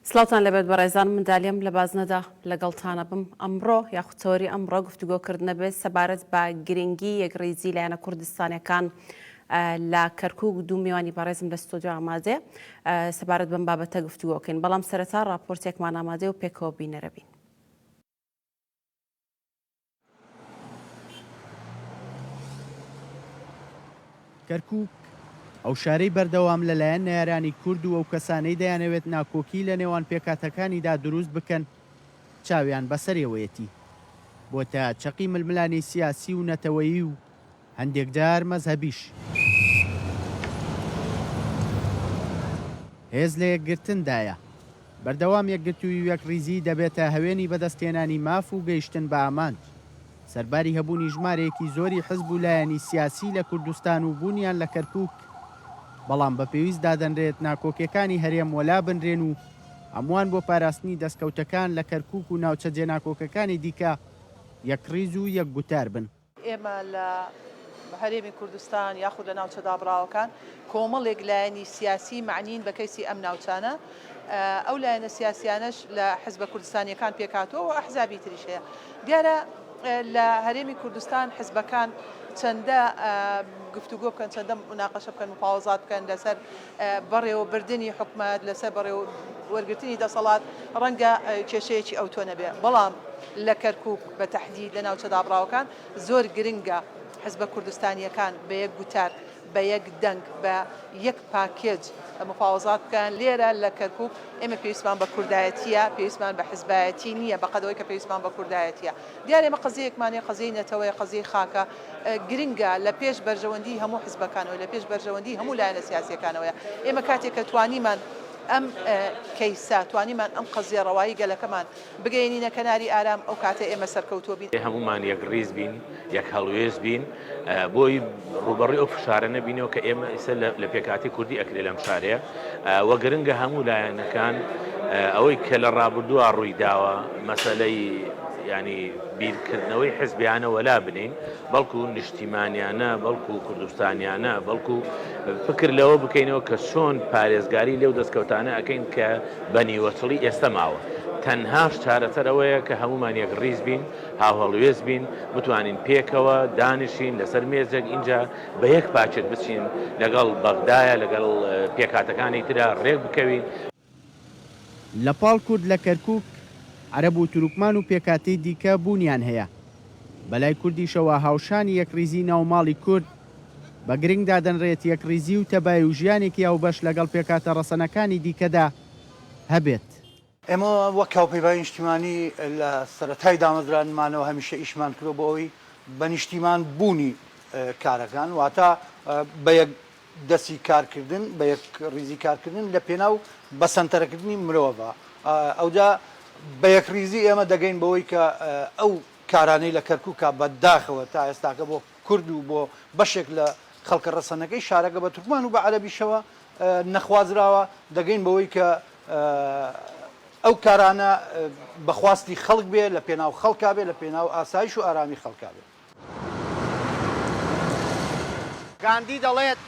سڵاتان لەبێت بەڕێزان منداڵیم لە بازنەدا لەگەڵتانە بم ئەمڕۆ یاخودتەوەری ئەمڕۆ گفتوگۆکردنە بێت سەبارەت بە گرنگی یەکڕێزی لایەنە کوردستانەکان لە کەرکووک دوو میوانی بەڕێزم لە ستۆدیۆ ئامادێ سەبارەت بەم بابەتە گفتوگۆکەین بەڵام سەرەتا ڕاپۆرتێکمان ئامادێ و پێکەوە بینەرە بین. کەرکووک ئەو شارەی بەردەوام لەلایەن نارانی کورد و ئەو کەسانەی دەیانەوێت ناکۆکی لە نێوان پێکاتەکانیدا دروست بکەن چاویان بەسەرێوەیەتی بۆتە چەقی ململانی سیاسی و نەتەوەیی و هەندێک جار مەزهەبیش. هێز لە یەکگرتندایە بەردەوام یەکگرتووی یەکڕیزی دەبێتە هەوێنی بەدەستێنانی ماف و گەیشتن بە ئامان سەرباری هەبوونی ژمارەیەکی زۆری حزب و لایەنی سیاسی لە کوردستان و بوونیان لە کەرکووک بەڵام بە پێویست دادەنرێت ناکۆکیەکانی هەرێم وەلا بنرێن و هەمووان بۆ پاراستنی دەستکەوتەکان لە کەرکووک و ناوچە جێناکۆکەکانی دیکە یەکڕیز و یەکگوتار بن. ئێمە لە هەرێمی کوردستان یاخود لە ناوچە دابڕاوەکان کۆمەڵێک لایەنی سیاسی معنین بە کەیسی ئەم ناوچانە ئەو لایەنە سیاسیانەش لە حزبە کوردستانیەکان پێکاتەوە و ئەحزابی تریش هەیە. دیارە لە هەرێمی کوردستان حزبەکان چەندە گفتوگۆ بکەن چەندە مناقەشە بکەن مفاوەزات بکەن لەسەر بەڕێوەبردنی حکومەت لەسەر بەڕێوەوەرگرتنی دەسەڵات ڕەنگە کێشەیەکی ئەو تۆ نەبێ بەڵام لە کەرکووک بە تەحدید لە ناوچە دابڕاوەکان زۆر گرنگە حزبە کوردستانیەکان بە یەک گوتار بە یەک دەنگ بە یەک پاکێج مفاوەزات بکەن. لێرە لە کەرکووک ئێمە پێویستمان بە کوردایەتیە پێویستمان بە حزبایەتی نییە بەقەدەوەی کە پێویستمان بە کوردایەتیە. دیارە ئێمە قەزەیەکمانێ قەزەی نەتەوەی قەزەی خاکە گرنگە لە پێش بەرژەوەندی هەموو حزبەکانەوە لە پێش بەرژەوەندی هەموو لایەنە سیاسیەکانەوەیە. ئێمە کاتێک کە توانیمان ئەم کەیسا توانیمان ئەم قەزیە ڕەوایی گەلەکەمان بگەینینە کەناری ئارام ئەو کاتە ئێمە سەرکەوتووە بین هەمومان یەکڕیز بین یەک هەڵوێز بین بۆی ڕوبەڕی ئەو فشارە نەبینەوە کە ئێمە ئێستا لە پێکاتی کوردی ئەکرێ لەم شارەیە وە گرنگە هەموو لایەنەکان ئەوەی کە لە ڕابردووە ڕوویداوە مەسەلەی ینی بیرکردنەوەی حزبیانە وەلا بنین بەڵکو نیشتیمانیانە بەڵکو کوردستانیانە بەڵکو فکر لەوە بکەینەوە کە چۆن پارێزگاری لێو دەستکەوتانە ئەەکەین کە بەنیوەتڵی ئێستا ماوە تەنهاش چارەسەرەوەیە کە هەمومان یەکڕیز بین هاوهەڵوێز بین بتوانین پێکەوە دانیشین لەسەر مێزێک اینجا بە یەک پاچێت بچین لەگەڵ بەغدایە لەگەڵ پێکاتەکانی ترا ڕێک بکەوین. لە پاڵ کورد لە کەرکووک عەرەب و توروکمان و پێکاتەی دیکە بوونیان هەیە بەلای کوردیشەوە هاوشانی یەکڕیزی ناوماڵی کورد بە گرنگ دادەنرێت یەکڕیزی و تەبای و ژیانێکی ئەو بەش لەگەڵ پێکاتە ڕەسەنەکانی دیکەدا هەبێت. ئێمە وەک کاوپەیوانی نیشتیمانی لە سەرەتای دامەزرانمانەوە هەمیشە ئیشمان کردو بۆ ئەوی بە نیشتیمان بوونی کارەکان واتە بە یەک دەستی کارکردن بە یەک ڕیزی کارکردن لە پێناو بەسەنتەرەکردنی مرۆڤە ئەوجا بە یەکڕیزی ئێمە دەگەین بەوەی کە ئەو کارانەی لە کەرکووکە بەداخەوە تا ئێستاکە بۆ کورد و بۆ بەشێک لە خەڵکە ڕەسەنەکەی شارەکە بە تورکمان و بە عەرەبیشەوە نەخوازراوە دەگەین بەوەی کە ئەو کارانە بەخواستی خەڵک بێ لە پێناو خەڵکا بێ لە پێناو ئاسایش و ئارامی خەڵکا بێ. گاندی دەڵێت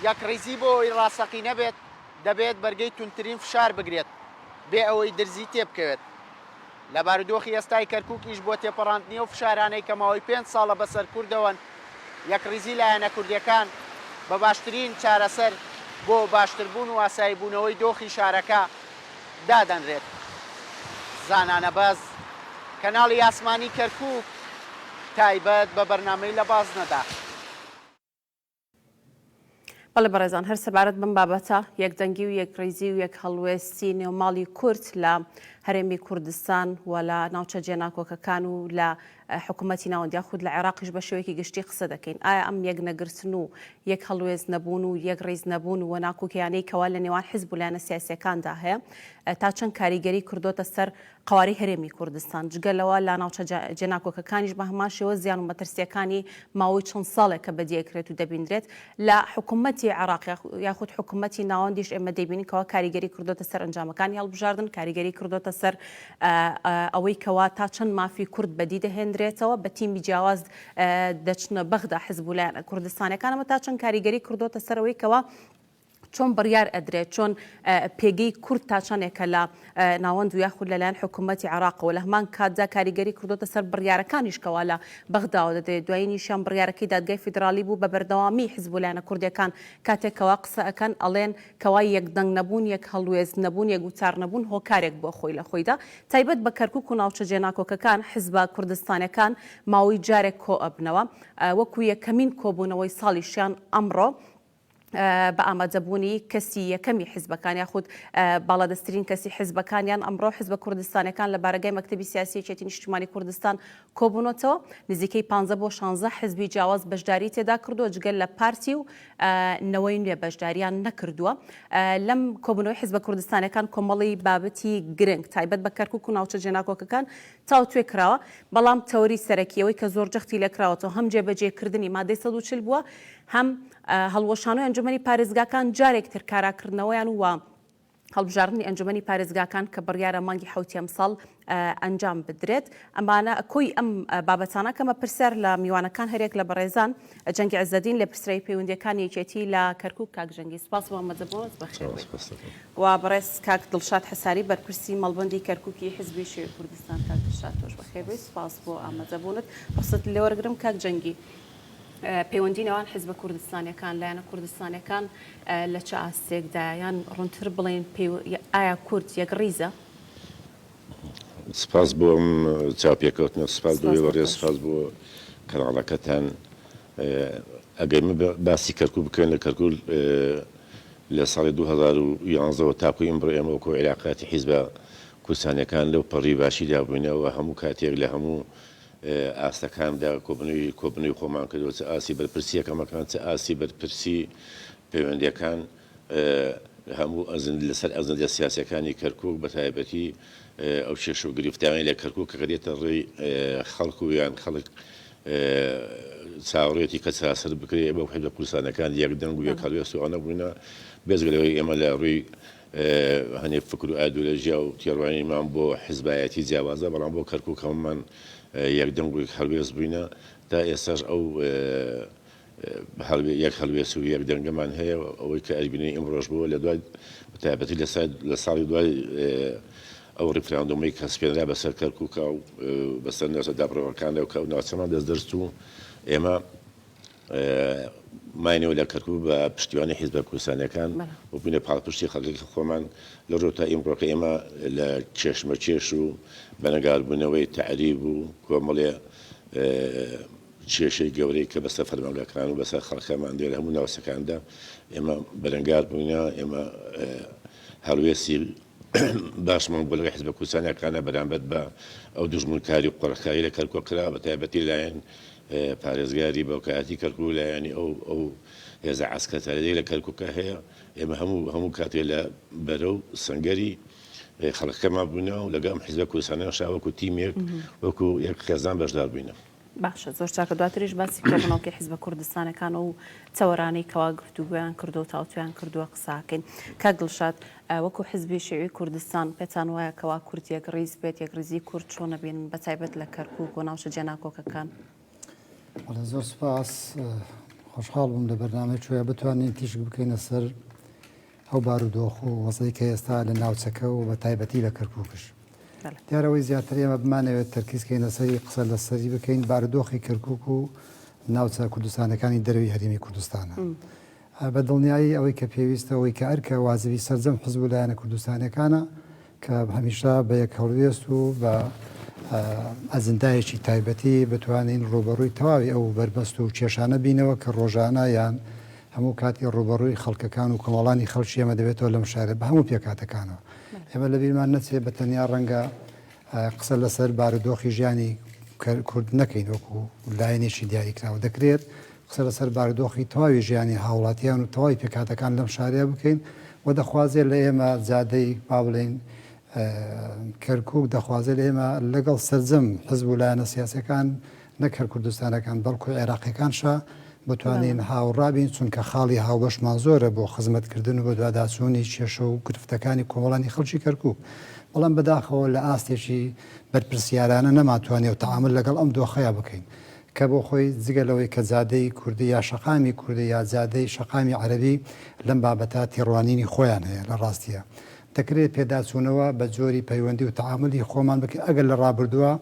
یەکڕیزی بۆ ئەوی ڕاستەقی نەبێت دەبێت بەرگەی تونترین فشار بگرێت بێ ئەوەی درزی تێبکەوێت. لە بارودۆخی ئێستای کەرکووکیش بۆ تێپەڕاندنی و فشارانەی کە ماوەی 5 ساڵە بەسەر کوردەوەن یەکڕیزی لایەنە کوردیەکان بە باشترین چارەسەر بۆ باشتربوون و ئاساییبوونەوەی دۆخی شارەکە دادەنرێت. زانانە باز کەناڵی ئاسمانی کەرکووک تایبەت بە بەرنامەی لە بازنەدا. بەڵێ بەڕێزان هەر سەبارەت بم بابەتە یەکدەنگی و یەکڕیزی و یەک هەڵوێستی نێوماڵی کورد لە هەرێمی کوردستان و لە ناوچە جێناکۆکەکان و لە حکوومەتی ناوەندیا خود لە عێراقیش بە شێوەیەکی گشتی قسە دەکەین. ئایا ئەم یەک نەگرتن و یەک هەڵوێز نەبوون و یەک ڕێز نەبوون و ناکۆکیانەی کەوا لە نێوان حیزب و لایەنە سیاسیەکاندا هەیە تا چەند کاریگەری کردۆتە سەر قواری هەرێمی کوردستان جگەلەوە لە ناوچە جێناکۆکەکانیش بە هەمان شێوە زیان و مەترسیەکانی ماوەی چەند ساڵێک کە بەدیەکرێت و دەبیندرێت لە حکوومەتی عێراق یاخود حکوومەتی ناوەندیش ئێمە دەبینین کەوا کاریگەری کردۆتە سەر ئەنجامەکانی هەڵبژاردن کاریگەری کردۆتە سەر ئەوەی کەوا تا چەند مافی کورد بەدی دەهێنرێتەوە بە تیمی جیاواز دەچنە بەغدا حیزب و لایەنە کوردستانەکانەوە تا چەند کاریگەری کردۆتە سەرەوەی کەوا چۆن بڕیار ئەدرێت چۆن پێگەی کورد تا چەندێکە لە ناوەند و یاخود لەلایەن حکوومەتی عێراقەوە لە هەمان کاتدا کاریگەری کردوتە سەر بڕیارەکانیشکەوە لە بەغداوە دەدرێت دوایینیشان بڕیارەکەی دادگای فیدرالی بوو بە بەردەوامی حیزب و لایەنە کوردیەکان کاتێکەوە قسە ئەکەن ئەڵێن کەوای یەکدەنگ نەبوون یەک هەڵوێز نەبوون یەک وتار نەبوون هۆکارێک بۆ خۆی لە خۆیدا تایبەت بە کەرکووک و ناوچە جێناکۆکەکان حیزبە کوردستانەکان ماوەی جارێک کۆ ئەبنەوە وەکو یەکەمین کۆبوونەوەی ساڵیشیان ئەمڕۆ بە ئامادەبوونی کەسی یەکەمی حیزبەکان یاخود باڵادەستترین کەسی حیزبەکانیان ئەمڕۆ حیزبە کوردستانەکان لە بارگای مەکتەبی سیاسی یەکێتی نیشتیمانی کوردستان کۆبوونەتەوە نزیکەی 15 بۆ 16 حیزبی جیاواز بەشداری تێدا کردووە جگەل لە پارتی و نەوەی نوێ بەشداریان نەکردووە لەم کۆبوونەوەی حیزبە کوردستانەکان کۆمەڵی بابەتی گرنگ تایبەت بە کەرکووک و ناوچە جێناکۆکەکان تاوتوێ کراوە بەڵام تەوەری سەرەکیەوەی کە زۆر جەختی لێکراوەتەوە هەم جێبەجێکردنی مادەی 140 بووە هەم هەڵوەشانەوەی ئەنجومەنی پارێزگاکان جارێکتر کاراکردنەوەیان وە هەڵبژاردننی ئەنجومەنی پارێزگاکان کە بڕیارە مانگی حوتێم ساڵ ئەنجام بدرێت ئەمانە کۆی ئەم بابەتانە کەمە پرسیار لە میوانەکان هەرێک لە بەڕێزان جەنگی عەزەدین لە پرسرەی پەیوەندیەکانی یەکێتی لە کەرکووک کاک جەنگی سپاس بۆ ئامادەبوونت بەخێر و بەڕێز کاک دڵشاد حەساری بەرپرسی مەڵبەندی کەرکووکی حیزبی شێوەی کوردستان کاک دڵشاد تۆش بەخێر بێی سپاس بۆ ئامادەبوونت ڕخسەت لێوەرگرم کاک جەنگی پەیوەندی نێوان حیزبە کوردستانەکان لایەنە کوردستانەکان لە چه ئاستێکدا یان ڕوونتر بڵێن ئایا کورد یەک ڕیزە؟ سپاس بۆ ئەم چاپێکەوتنە سپاس بۆ وەڕێ سپاس بۆ کەناڵەکەتان ئەگەی باسی کەرکووک بکەین لە کەرکووک لە ساڵی 2011 تاکو ئیمڕۆ ئێمە وەکو عێلاقاتی حیزبە کوردستانەکان لەو پەڕی باشی دابووینەوە هەموو کاتێک لە هەموو ئاستەکاندا کۆبنەوەی خۆمان کردەوە چه ئاسی بەرپرسیەکەمەکان چه ئاسی بەرپرسی پەیوەندیەکان هەموو لەسەر ئەزەندە سیاسەکانی کەرکووک بە تایبەتی ئەو چێش و گرفتاوی لە کەرکووک کە دێتە ڕێی خەڵک و یان خەڵک چاوەڕێتی کە چاسەر بکرێ بەو حیزبە کوردستانەکان یەکدەنگ و یەک هەڵوێست و ئەوە نەبووینە بێزگەلەوەی ئێمە لە ڕووی هەنێ فکر و ئایدۆلۆژیا و تێڕوانیمان بۆ حیزبایەتی جیاوازە بەڵام بۆ کەرکووک هەمومان یەکدەنگ و هەڵوێست بووینە تا ئێستاش ئەو یەک هەڵوێست و یەکدەنگەمان هەیە ئەوەی کە ئەربینەی ئەمڕۆژ بووە لە دوای بەتایبەتی لە ساڵی دوای ئەو ڕیفراندۆمی کە سپێنرا بەسەر کەرکووکە و بەسەر نەوسە داپڕەوەکانەوە کە ناوچەمان دەست و ئێمە ماینەوە لە کەرکووک بە پشتیوانی حیزبە کوردستانەکان و بوونە پاڵپشتی خەڵکی خۆمان لە ڕۆ تا ئیمڕۆکە ئێمە لە چێشمە چێش و بەنەگاربوونەوەی تعریب و کۆمەڵێ کێشەی گەورەی کە بەسەر فەرمانگەکان و بەسەر خەڵکەمان دێ لە هەموو ناوچەکاندا ئێمە بەرەنگار بووینە ئێمە هەڵوێستی باشمان بۆ لەگەڵ حیزبە کوردستانیەکانە بەرامبەر بە ئەو دژمنکاری و قوڕەکاری لە کەرکووک کرا بە تایبەتی لایەن پارێزگاری بەوکاتی کەرکووک لایەنی ئەو هێزە عەسکەرەکەی لە کەرکووکە هەیە ئێمە هەموو کاتێ لە بەرەو سەنگەری خەڵکەمان بووینەوە و لەگەڵ حیزبە کوردستانیان شاوەکو تیمێک وەکو یەک خێزان بەشدار بووینە. باشە زۆر چاکە دواتریش باسی کۆبوونەوەکی حیزبە کوردستانەکان و چاوەڕانەی کەوا گفتوگویان کردو و تاوتویان کردووە قساکەین کاک دڵشاد وەکو حیزبی شێوەی کوردستان پێتان وایە کەوا کورد یەک ڕیز بێت یەک ڕیزی کورد چۆن نەبێن بەتایبەت لە کەرکووک و ناوچە جێناکۆکەکان؟ زۆر سپاس خۆشحاڵ بووم لە بەرنامەی چۆیە بتوانین تیژ بکەینە سەر ئەو بارودۆخ و وەزەی کە ئێستا لە ناوچەکە و بە تایبەتی لە کەرکووکش دیارەوەی زیاتر ئێمە بمانەوێت تەرکیزکەین لەسەری قسە لەسەری بکەین بارودۆخی کەرکووک و ناوچە کوردستانەکانی دەروی هەرێمی کوردستانە بە دڵنیایی ئەوەی کە پێویستە ئەوەی کە ئەرکە وازوی سەرجەم حزب و لایەنە کوردستانەکانە کە هەمیشە بە یەک هەڵوێست و بە ئەزندایەکی تایبەتی بتوانین ڕوبەڕووی تەواوی ئەو بەربەست و کێشانە بینەوە کە ڕۆژانە یان هەموو کاتی ڕوبەڕووی خەڵکەکان و کۆمەڵانی خەڵکی ئێمە دەبێتەوە لەم شارە بە هەموو پێکاتەکانەوە ئێمە لە بیرمان نەچێت بە تەنیا ڕەنگە قسە لەسەر بارودۆخی ژیانی کورد نەکەین وەکو لایەنێکی دیاریکراوە دەکرێت قسە لەسەر بارودۆخی تەواوی ژیانی هاوڵاتیان و تەواوی پێکاتەکان لەم شارەیە بکەین و دەخوازێت لە ئێمە جادەی با بڵێن کەرکووک دەخوازێت لە ئێمە لەگەڵ سەرجەم حزب و لایەنە سیاسەکان نەکەر کوردستانەکان بەڵکو عێراقیەکانشە بتوانین هاوڕابین چونکە خاڵی هاوبەشمان زۆرە بۆ خزمەتکردن و بە دوواداچوونی کێشە و گرفتەکانی کۆمەڵانی خەڵکی کەرکووک بەڵام بەداخەوە لە ئاستێکی بەرپرسیارانە نەماتوانێت و تەعامل لەگەڵ ئەم دۆخەیە بکەین کە بۆ خۆی جگەلەوەی کە زادەی کوردی یا شەقامی کوردی یا زادەی شەقامی عەرەبی لەم بابەتە تێڕوانینی خۆیان هەیە لە ڕاستیە دەکرێت پێداچوونەوە بە جۆری پەیوەندی و تعاملی خۆمان بکە ئەگەر لە ڕابردووە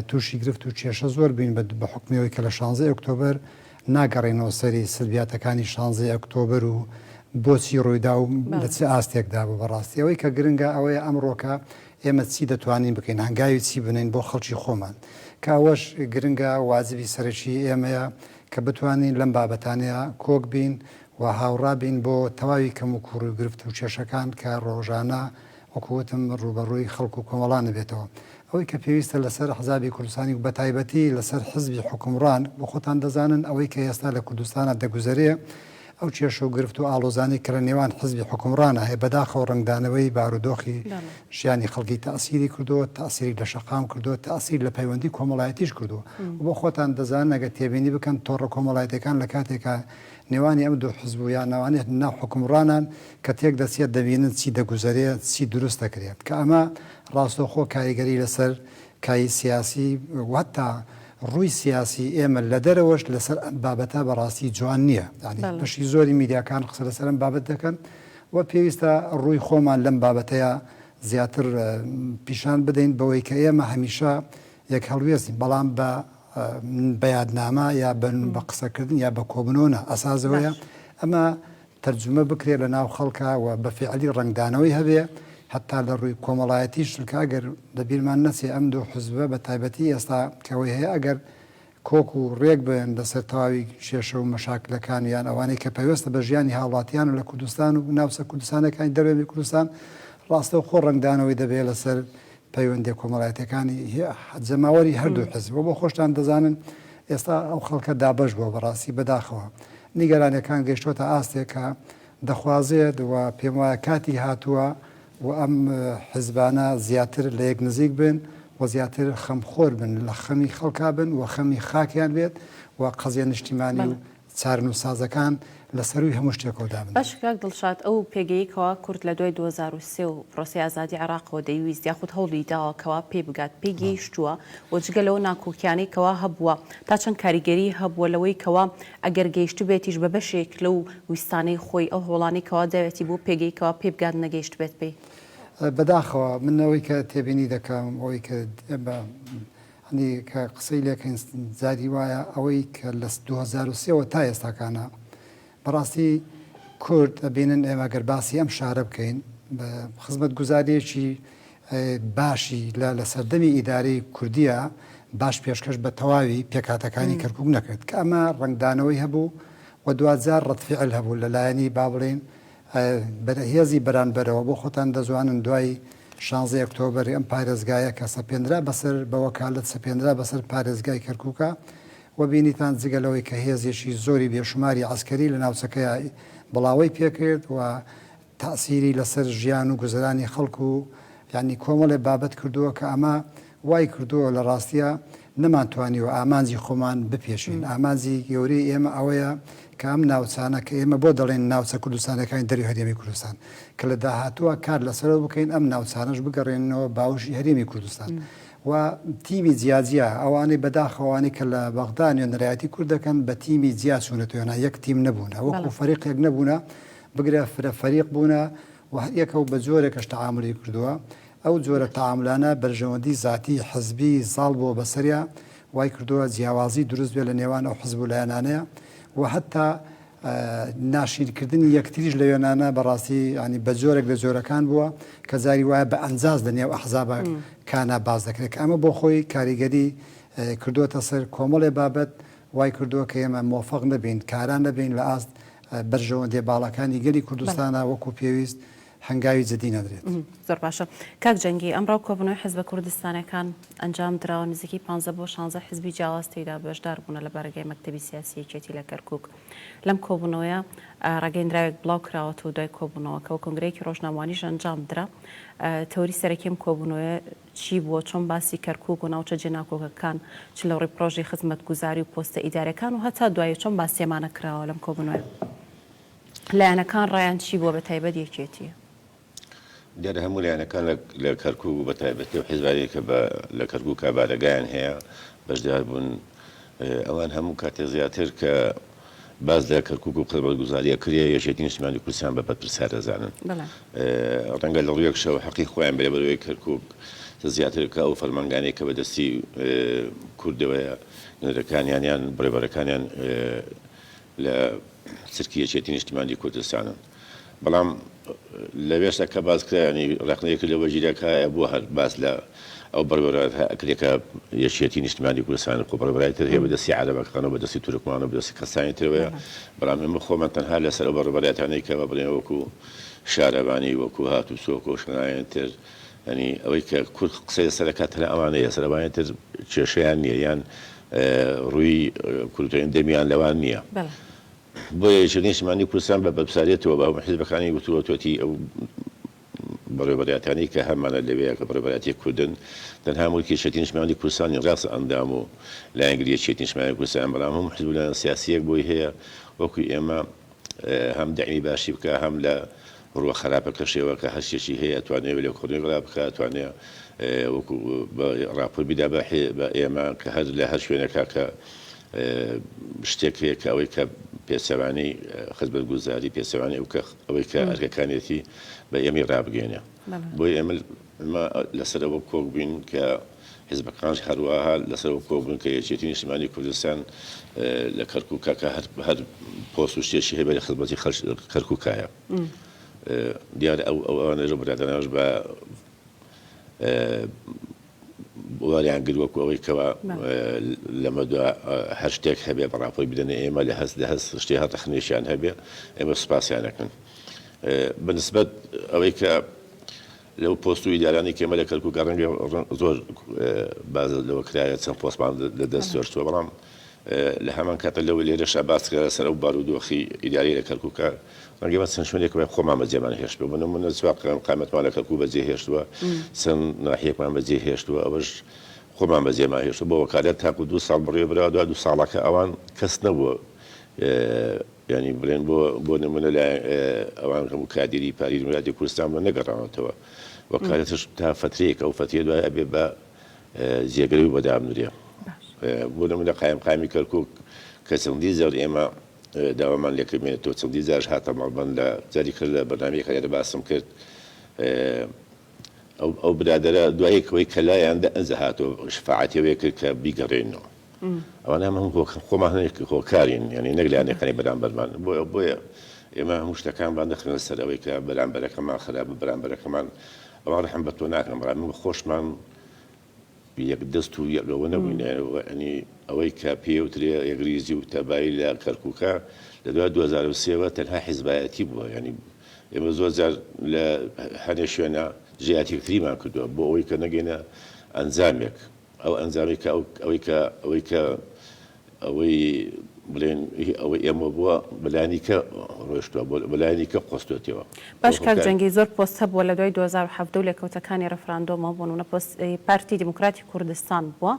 تووشی گرفت و کێشە زۆر بین بە حکمیەوەی کە لە 16 ئۆکتۆبر ناگەڕێنەوە سەری سلبیاتەکانی 16 ئۆکتۆبر و بۆچی ڕوویدا و لە چه ئاستێکدا بوو بەڕاستی ئەوەی کە گرنگە ئەوەیە ئەمڕۆکە ئێمە چی دەتوانین بکەین هەنگاوی چی بنین بۆ خەڵکی خۆمان کاوەش گرنگە واجبی سەرەکی ئێمەیە کە بتوانین لەم بابەتانەیە کۆک بین و هاوڕابین بۆ تەواوی کەم و کوڕ و گرفت و کێشەکان کە ڕۆژانە وەکوتم ڕوبەڕووی خەڵک و کۆمەڵانە بێتەوە ئەوەی کە پێویستە لەسەر حزابی کوردستانی و بە تایبەتی لەسەر حزبی حکومڕان بۆ خۆتان دەزانن ئەوەی کە ئێستا لە کوردستانە دەگوزارێ ئەو کێشە و گرفت و ئاڵۆزانی کە لە نێوان حزبی حکومڕانە هەیە بەداخەوە ڕنگدانەوەی بارودۆخی ژیانی خەڵکی تاسیری کردووە تاسیری لە شەقام کردووە تاسیر لە پەیوەندی کۆمەڵایەتیش کردووە بۆ خۆتان دەزان ئەگە تێبینی بکەن تۆڕە کۆمەڵایەتەکان لە کاتێکە نێوانی ئەم دوو حزب و یان ناوانێت ناو حکومڕانان کە تێک دەچێت دەبینن چی دەگوزارێت چی دروست دەکرێت کە ئەمە ڕاستەوخۆ کاریگەری لەسەر کای سیاسی وەتا ڕووی سیاسی ئێمە لە دەرەوەش لەسەر بابەتە بەڕاستی جوان نییە بەشی زۆری میدیاکان قسە لەسەرم بابەت دەکەن و پێویستە ڕووی خۆمان لەم بابەتەیە زیاتر پیشان بدەین بەوەی کە ئێمە هەمیشە یەک هەڵوێستین بەڵام بە یادنامە یا بە قسەکردن یا بە کۆبنۆنە ئەسازەوەیە ئەمە تەرجمە بکرێت لە ناو خەڵکە و بە فعلی ڕنگدانەوەی هەبێ حتا لە ڕووی کۆمەڵایەتی شکە ئەگەر دەبیرمان نەچێ ئەم دوو حزبە بە تایبەتی ئێستا کەوەی هەیە ئەگەر کۆک و ڕێک بن لەسەر تەواوی کێشە و مەشاکلەکان یان ئەوانەی کە پەیوەستە بە ژیانی هاوڵاتیان و لە کوردستان و ناوچە کوردستانەکانی دەرەوەی کوردستان ڕاستە و خۆ ڕنگدانەوەی دەبێت لەسەر پەیوەندی کۆمەڵایەتەکانی جەماوەری هەردوو حزب بۆ خۆشتان دەزانن ئێستا ئەو خەڵکە دابەش بۆ بەڕاستی بەداخەوە نیگەرانەکان گەیشتۆتە ئاستێکە دەخوازێت و پێم وایە کاتی هاتووە و ئەم حزبانە زیاتر لە یەک نزیک بن و زیاتر خەمخۆر بن لە خەمی خەڵکا بن و خەمی خاکیان بێت و قەزیە نیشتیمانی و چارن و سازەکان لەسەروی هەموو شتێکەوەدا بن. باش کاک دڵشاد ئەو پێگەیەکەوە کورد لە دوای 2023 و پرۆسی ئازادی عێراقەوە دەیویست یاخود هەوڵی داوەکەوە پێ بگات پێگەیشتووە و جگەلەوە ناکۆکیانەی کەوا هەبووە تا چەند کاریگەری هەبووە لەوەی کەوا ئەگەر گەیشتو بێتیش بە بەشێک لەو ویستانەی خۆی ئەو هەوڵانی کەوا دەوێتی بۆ پێگەیکەوە پێ بگات نەگەیشت بێت پێی. بەداخەوە منەوەی کە تێبینی دەکەم ئەوەی کە کە قسەی لێکەین جاری وایە ئەوەی کە لە 2023ەوە تا ئێستاکانە بەڕاستی کورد ئەبینن ئێمە گەر باسی ئەم شارە بکەین بە خزمەت گوزارێکی باشی لە سەردەمی ئیدارەی کوردیە باش پێشکەش بە تەواوی پێکاتەکانی کەرکووک نەکرد کە ئەمە ڕنگدانەوەی هەبوو و دوجار ڕەتفعل هەبوو لەلایەنی با بڵێن هێزی بەرانبەرەوە بۆ خۆتان دەزوانن دوای 16 ئۆکتۆبر ئەم پارێزگایە کە سەپێنرا بەسەر بە وەکالەت سەپێنرا بەسەر پارێزگای کەرکووکە و بینیتان جگەلەوەی کە هێزێکی زۆری بێشماری عسکەری لە ناوچەکەی بڵاوی پێکرد و تاسیری لەسەر ژیان و گوزەرانی خەڵکو و یعنی کۆمەڵێ بابەت کردووە کە ئەمە وای کردووە لە ڕاستیە نەمانتوانی و ئامانجی خۆمان بپێشین ئامانجی گەورەی ئێمە ئەوەیە کە ئەم ناوچانە کە ئێمە بۆ دەڵێن ناوچە کوردستانەکانی دەری هەرێمی کوردستان کە لە داهاتووە کار لەسەر بکەین ئەم ناوچانەش بگەڕێنەوە باوشی هەرێمی کوردستان و تیمی جیاجیا ئەوانەی بەداخەوانی کە لە بەغدان و نەرایەتی کوردەکەن بە تیمی جیا چوونەتوێنە یەک تیم نەبوون وەکو فەریقێک نەبوونە بگرە فەریق بوونە و هەریەکەو بە جۆرێکەش تەعاملی کردووە ئەو جۆرە تەعاملانە بەرژەوەندی زاتی حزبی زاڵ بۆ بەسەریا وای کردووە جیاوازی دروست بێ لە نێوان ئەو حزب و لایەنانەیە و حتا ناشیرکردنی یەکتریش لە وێنانە بەڕاستی ینی بە جۆرێک لە جۆرەکان بووە کە زاری وایە بە ئەنجاز لە نێو ئەحزابە کانە باز دەکرێت ئەمە بۆ خۆی کاریگەری کردووەتە سەر کۆمەڵێ بابەت وای کردووە کە ئێمە مۆفەق نەبین کاران نەبین لە ئاست بەرژەوەندێ باڵەکانی گەلی کوردستانە وەکو پێویست هەنگاوی جدی نەدرێت. زۆر باشە کاک جەنگی ئەمڕۆ کۆبنەوەی حزبە کوردستانەکان ئەنجام درراوە نزیکی 15 بۆ 16 حزبی جیاواز تێیدا بەشدار بوون لە بەرگای مەکتەبی سیاسیەکێتی لە کەرکووک لەم کۆبنەوەیە ڕاگەیەندراوێک بڵاو کراوەتەوە دوای کۆبوونەوەکە و کۆنگرەیەکی ڕۆژنامەوانیش ئەنجام درا تەوری سەرەکیم کۆبوونەوە چی بووە چۆن باسی کەرکووک و ناوچە جێناکۆکەکان چ لە ڕێی پرۆژەی خزمەتگوزاری و پۆستە ئیدارەکان و هەتا دوای چۆن باسیێمانە کراوە لەم کۆبوونەوە لایەنەکان ڕایان چی بووە بە تایبەت یەکێتیە دیارە هەموو لایەنەکان لە کەرکووک و بە تایبەتی و حیزبانی کە لە کەرکووک بارەگایان هەیە بەشدار بوون ئەوان هەموو کاتێ زیاتر کە باز لە کەرکووک و خزمەتگوزاریە کرێ یەکێتی نیشتیمانی کوردستان بە بەرپرسا دەزانن ڕەنگە لە ڕوویەک شەو حەقی خۆیان بێ بەرەوەی کەرکووک زیاتر کە ئەو فەرمانگانەی کە بەدەستی کوردەوەیە نەرەکانیان یان بڕێبەرەکانیان لە سرکی یەکێتی نیشتیمانی کوردستانن بەڵام لەوێشتا کە باسکرا ینی ڕقنەیەک لە وەژیرەکە بووە هەر باس لە ئەو بەرەوەرات ئەکرێکە یەکێتی نیشتیمانی کوردستان و بەڕێوەبەری تر هەیە بەدەستی عەرەبەکان و بەدەستی تورکمان و بەدەستی کەسانی ترەوەیە بەڵام ئێمە خۆمان تەنها لەسەر ئەو بەڕێوەبەراتانەی کە بڵێن وەکو شارەبانی وەکو هاتووسۆک و شنایان تر ینی ئەوەی کە کورد قسەی سەرەکات هەر ئەوانەیە سەرەوانی تر کێشەیان نییە یان ڕووی کوردترین دەمیان لەوان نییە بۆیە یەکێتی نیشتیمانی کوردستان بە بەرپرسارێتەوە بە هەموو حیزبەکانی وتوەتی ئەو بەڕێوەبەریاتانی کە هەمانە لەوەیە کە بەڕێوەبەراتی کوردن تەنها مولکی یەکێتی نیشتیمانی کوردستانی ڕاست ئەندام و لایەنگری یەکێتی نیشتیمانی کوردستان بەڵام هەموو حیزب سیاسیەک بۆی هەیە وەکو ئێمە هەم دەعمی باشی بکە هەم لە ڕووە خراپەکە شێوە کە هەرشێکی هەیە توانێت لە کۆڕی ڕا بکە توانێت وەکو ڕاپۆر بیدا بە ئێمە کە هەر لە هەر شوێنەکە کە شتێک هەیە کە ئەوەی کە پێچەوانەی خزمەتگوزاری پێچەوانەی ئەوەی کە ئەرکەکانێتی بە ئێمەی ڕابگەێنێ بۆی ئێمە لەسەرەوە کۆک بووین کە حیزبەکان هەروەها لەسەرەوە کۆک بوون کە یەکێتی نیشتیمانی کوردستان لە کەرکووکە هەر پۆست و شتێکی هەیە لە خزمەتی کەرکووکایە دیارە ئەوانەژە برادرانەش بە وەریان گرووەکو ئەوەی کەەوە لەمە هەر شتێک هەبێ بە ڕاپۆی بدەنە ئێمە لە هەست شتێ هەتەخنیشیان هەبێ ئێمە سوپاسیانەکەن بەنسبەت ئەوەی کە لەو پۆست و ئیدارانی کێمە لە کەرکووک ڕەنگە زۆر باز لەوە کرایە چەند پۆستمان لەدەست دۆشتووە بەڵام لە هەمان کاتە لەوە لێرەشا باسکە سەر ئەو بارودۆخی ئیداری لە کەرکووکە ڕەنگەمە چەند شوێنێک خۆمان بەجێمان هێشت بوو بنمونە قامەتمان لە کەرکووک بەجێ هێشتووە چەند ناحیەکمان بەجێ هێشتووە ئەوەش خۆمان بەجێمان هێشتووە بۆ وەکالەت تاکو 2 ساڵ بڕێبراوە 2 ساڵەکە ئەوان کەس نەبووە ینی بڵێن بۆ نمونە لە ئەوان هەموو کادری پاری وڵاتی کوردستان بۆ نەگەڕاوەتەوە وەکالەتش تا فترەیەک ئەو فترە دوای ئەبێ بە جێگەری و بەدامنورێ بۆ نمونە قایمی کەرکووک کە چەندی زەر ئێمە داوامان لێکردمێنێتەوە چەندی جاش هاتە مەڵبەند لە جاری کرد لە بەنامەیەکە لێرە باسم کرد ئەو برادەرە دوایەکەوەی کە لایەندا ئەنجە هاتەوە شفاعەتەوەی کرد کە بیگەڕێنەوە ئەوانە هەموو خۆمان هۆکارین ینی نەک لایەنەکانی بەرامبەرمان بۆیە ئێمە هەموو شتەکان بان دەخنە سەر ئەوەی کە بەرامبەرەکەمان خراپە بەرامبەرەکەمان ئەوان ڕەحم بە تۆ ناکەم بەڵام خۆشمان یەک دەست و یەکەوە نەبووینە ئەنی ئەوەی کە پێوترێ یەکریزی و تەبایی لە کەرکووکە لە دوای 2023ەوە تەنها حیزبایەتی بووە ینی ئێمە زۆر جار لە هەنێ شوێنە ژیاتیکتریمان کردووە بۆ ئەوەی کە نەگەینە ئەنجامێک ئەو ئەنجامی کە ئەوەی بڵێن ئەوەی ئێمە بووە بەلایەنیکە ڕۆیشتووە بەلایەنیکە قۆستوێتەوە باش کاک جەنگی زۆر پۆست هەبووە لە دوای 2017 و لێکەوتەکانی ڕەفراندۆمەوە بوون پارتی دیموکراتی کوردستان بووە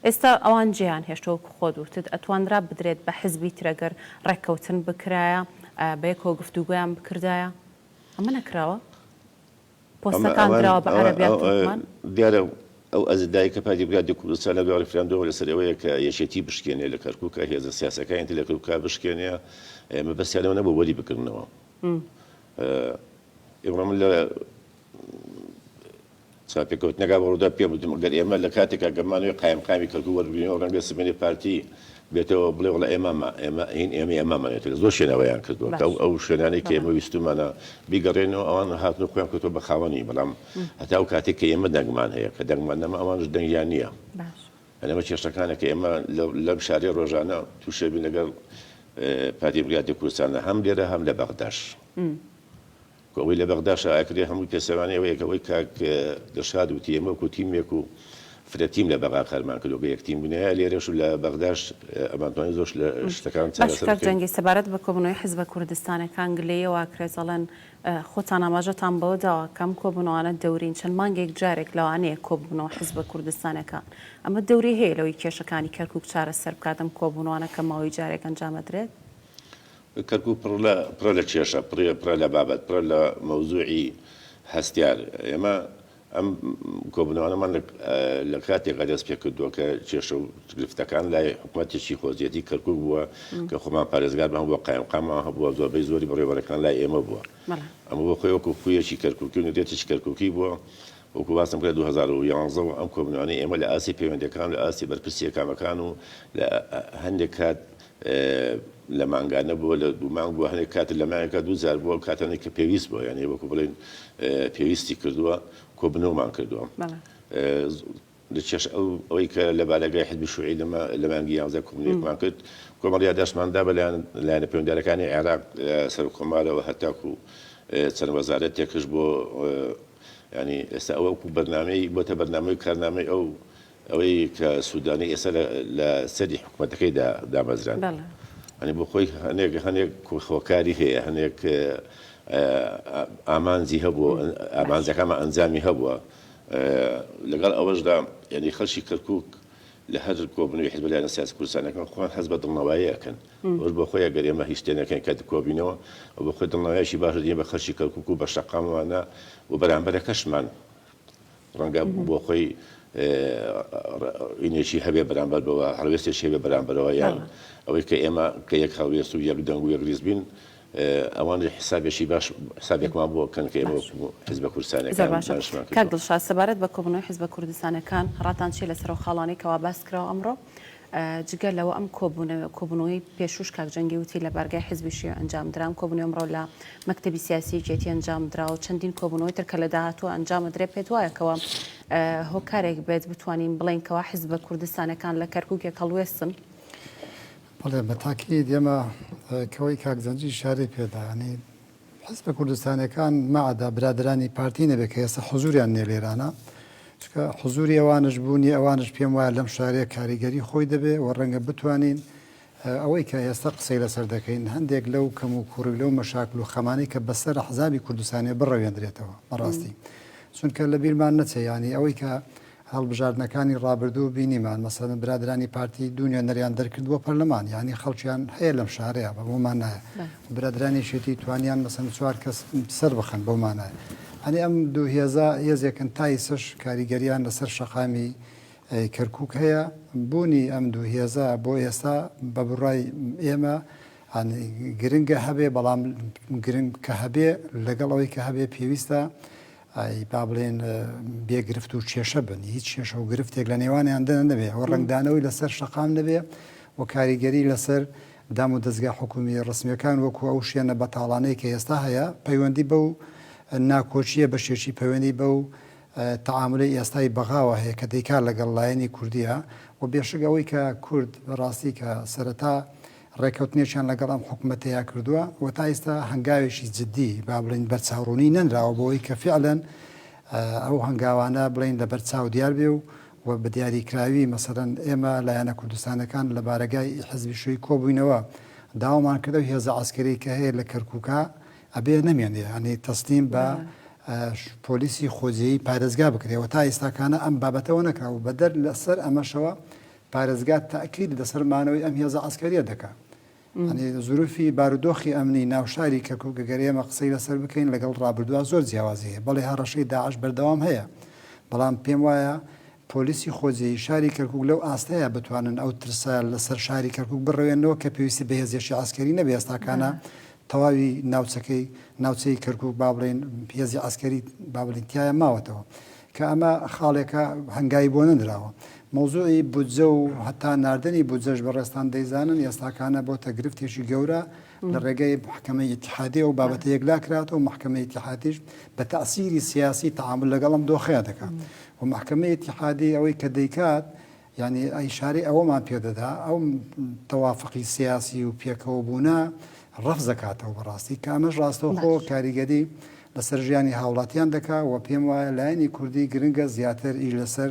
ئێستا ئەوان جیان هێشتەوە خۆ دوورتت ئەتوانرا بدرێت بە حزبی ترەگەر ڕێککەوتن بکرایە بە یەکەوە گفتوگویان بکردایە ئەمە نەکراوە پۆستەکان دراوە بە عەرەبیات تورکمان دیارە ئەو ئەزدای کە پارتی دیموکراتی کوردستان لە دوای ڕێفراندۆمەوە لەسەرەوەیە کە یەکێتی بشکێنێ لە کەرکووکە هێزە سیاسەکانی لە کەرکووکە بشکێنێ ئێمە بەسیانەوە نەبوو وەری بکردنەوە ئێمە من لە چاپێکەوتنەکە بەڕوودا پێ بووم گەر ئێمە لە کاتێکا گەمانەوەی قایمقامی کەرکووک وەربگرینەوە ڕەنگە سبەی پارتی بێتەوە بڵێ وڵە ئێمەمانێت زۆر شوێنەوەیان کردووە ئەو شوێنانەی کە ئێمە ویستمانە بیگەڕێنەوە ئەوان هاتنە خۆیان کردووە بە خاوەنی بەڵام هەتا ئەو کاتێک کە ئێمە دەنگمان هەیە کە دەنگمان نەما ئەوانش دەنگیان نییە ئەمە کێشەکانە کە ئێمە لەم شارێ ڕۆژانە تووشە بین لەگەڵ پارتی دیموکراتی کوردستانە هەم لێرە هەم لە بەغداش ئەوەی لە بەغداش ئاکرێ هەمووی پێسەوانەی ئەوەیەکەوەی کاک دەشاد وتی ئێمە وەکو تیمێک و فرەتیم لە بەغا خەرمان کردو بە یەکتیم بوونەیە لێرەش و لە بەغداش ئەمانتوانی زۆر لە شتەکان باشکار جەنگی سەبارەت بە کۆبوونەوەی حیزبە کوردستانەکان گلەیەوە کرێزەڵەن خۆتان ئاماژەتان بەوە داوە کەم کۆبوونەوەوانە دەورین چەند مانگێک جارێک لەوانەیە کۆبوونەوە حیزبە کوردستانەکان ئەمە دەوری هەیە لەوەی کێشەکانی کەرکووک چارەسەر بکاتم کۆبوونەوەوانە کە ماوەی جارێک ئەنجامەدرێت کەرکووک پڕە لە کێشە پڕە لە بابەت پڕە لە مەوزوعی هەستیار ئێمە ئەم کۆبنەوەمان لە کاتێکا دەست پێ کردووە کە کێشە و گرفتەکان لای حکوومەتێکی خۆزیەتی کەرکووک بووە کە خۆمان پارێزگارمان بۆ قایمقاممان هەبووە زۆربەی زۆری بەڕێوەرەکان لای ئێمە بووە ئەمە بۆ خۆی وەکو خویەکی کەرکووکی و نوێتێکی کەرکووکی بووە وەکو باسم کرد 2011 ئەم کۆبنەوەی ئێمە لە ئاسی پەیوەندیەکان لە ئاسی بەرپرسیەکانەکان و لە هەندێک کات لە مانگانە بووە لە دوو مانگ بووە هەندێک کات لە مانگەکە 2000 بووە کاتانێک کە پێویست بووە یعنی وەکو بڵێن پێویستی کردووە کۆبنەوەمان کردووە لە چێش ئەوەی کە لە بارەگای حزبی شوعی لە مانگی 11 کۆبنەوەیەکمان کرد کۆمەڵیا دەستماندا بەلایەنە پەیوەندیارەکانی عێراق سەر کۆمارەوە هەتاکو چەند وەزارەت تێکش بۆ ینی ئێستا ئەوەکو بەرنامەی بۆتە بەرنامەی کارنامەی ئەوەی کە سوودانی ئێستا لە سەری حکوومەتەکەی دامەزران ئەنی بۆ خۆی هەنێک خۆکاری هەیە هەنێک ئامانزی هەبووە ئامانزەکانمان ئەنجامی هەبووە لەگەڵ ئەوەشدا ینی خەڵکی کەرکووک لە هەر کۆبنەوەی حزب لایەنە سیاسی کوردستانەکان خۆیان هەست بە دڵنەوەیەکەن ئەوش بۆ خۆی ئەگەر ئێمە هیچ شتێنەکەن کە کۆبینەوە و بۆ خۆی دڵنەوەیەکی باش دێن بە خەڵکی کەرکووک و بە شەقاموانە و بەرامبەرەکەشمان ڕەنگە بۆ خۆی ئینێکی هەبێ بەرامبەر بەوە هەڵوێستێکی هەبێ بەرامبەرەوە یان ئەوەی کە ئێمە کە یەک هەڵوێست و یەک دەنگ و یەک ریز بین ئەوان حسابێکی باش حسابێکمان بۆ کەن کە ئێمە حزب کوردستانەکان کاک دڵشاد سەبارەت بە کۆبنەوەی حزب کوردستانەکان ڕاتان چی لەسەر خاڵانێکەوە باس کراوە ئەمڕۆ جگەر لەوە ئەم کۆبنەوەی پێشوش کاک جەنگی وتی لە بەرگای حزبی شیوع ئەنجام دران کۆبنەوەی ئەمڕۆ لە مەکتەبی سیاسی جێتی ئەنجام درا و چەندین کۆبنەوەی تر کە لە داهاتوە ئەنجام درێ پێت وایەکەوە هۆکارێک بێت بتوانین بڵێنکەوە حزب کوردستانەکان لە کەرکووکێک هەڵوێستن بەڵێ بە تاکید ئێمە کەوەی کاکزەنجی شارێ پێداانی حزب کوردستانەکان مەعدا برادرانی پارتی نەبێت کە ئێستا حوزوریان نێ لێرانە چکە حوزوری ئەوانش بوونی ئەوانش پێم وایە لەم شارەیە کاریگەری خۆی دەبێ و ڕەنگە بتوانین ئەوەی کە ئێستا قسەی لەسەر دەکەین هەندێک لەو کەم و کوڕی لەو مەشاکل و خەمانەی کە بەسەر حزابی کوردستانی بڕەوێنرێتەوە بەڕاستی چونکە لە بیرمان نەچێ ینی ئەوەی کە هەڵبژاردنەکانی ڕابردوو بینیمان مەسەڵەن برادرانی پارتی دنیا نەریان دەرکردووە پەرلەمان ینی خەڵکیان هەیە لەم شارەیە بە بۆمان نایە برادرانی شێتی توانیان مەسەن 4 کەس سەر بخەن بەومان نایە ئەنی ئەم دوو هێزێکن تایسش کاریگەریان لەسەر شەقامی کەرکووک هەیە بوونی ئەم دوو هێزە بۆ ئێستا بە بڕای ئێمە گرنگە هەبێ بەڵام گرنگ کە هەبێ لەگەڵ ئەوەی کە هەبێ پێویستە با بڵێن بێگرفت و کێشە بن هیچ کێشە و گرفتێک لە نێوانیان دەنە نەبێ ئەوە ڕنگدانەوەی لەسەر شەقام نەبێ و کاریگەری لەسەر دام و دەستگا حکومی ڕسمیەکان وەکو ئەو شوێنە بەتاڵانەی کە ئێستا هەیە پەیوەندی بەو ناکۆچیە بە شێشی پەیوەندی بەو تەعاملی ئێستای بەغاوە هەیە کە دەیکار لەگەڵ لایەنی کوردیە و بێشک ئەوەی کە کورد ڕاستی کە سەرەتا ڕێکەوتنێکیان لەگەڵ ئەم حکوومەتەیە کردووە و تا ئێستا هەنگاوێکی جددی با بڵین بەرچاوڕوونی نەنراوە بۆەوەی کە فعلەن ئەو هەنگاوانە بڵین لە بەرچاو دیار بێ و بە دیاریکراوی مەسەرەن ئێمە لایەنە کوردستانەکان لە بارەگای حزبی شووی کۆبووینەوە داوامان کردە و هێزە عسکەری کە هەیە لە کەرکووکە ئەبێ نەمێنێ ئەنی تەسلیم بە پۆلیسی خۆجیایی پارێزگا بکرێەوە تا ئێستاکانە ئەم بابەتەوە نەکراوە بەدەر لەسەر ئەمەشەوە پارێزگا تاکید لەسەرمانەوەی ئەم هێزە عسکەریە دەکات ئەنی زروفی بارودۆخی ئەمنی ناوشاری کەرکووک گەگەرێمە قسەی لەسەر بکەین لەگەڵ ڕابردووە زۆر جیاوازی هەیە بەڵێ هەڕەشەی داعش بەردەوام هەیە بەڵام پێم وایە پۆلیسی خۆجیایی شاری کەرکووک لەو ئاستەیە بتوانن ئەو ترسە لەسەر شاری کەرکووک بڕەوێنەوە کە پێویستی بە هێزیێکی عسکەری نەبێ ئێستاکانە تەواوی ناوچەی کەرکووک با بڵێن هێزی عسکەری با بڵین تایە ماوەتەوە کە ئەمە خاڵێکە هەنگایی بۆ نەدراوە مۆزوعی بودجە و هەتا ناردنی بودجەش بەڕێستان دەیزانن ئێستاکانە بۆتە گرفتێکی گەورە لە ڕێگەی محکەمەی ئیتیحادیە و بابەتە یەکلا کراتەوە و محکەمەی ئیتیحادیش بە تەئسیری سیاسی تەعامل لەگەڵم دۆخەیە دەکات و محکەمەی ئیتیحادی ئەوەی کە دەیکات یعنی ئیشارەی ئەوەمان پێدەدا ئەو تەوافقی سیاسی و پێکەوە بوونە ڕەفز دەکاتەوە بەڕاستی کە ئەمەش ڕاستەوخۆ کاریگەری لەسەر ژیانی هاوڵاتیان دەکات و پێم وایە لایەنی کوردی گرنگە زیاتر ئی لەسەر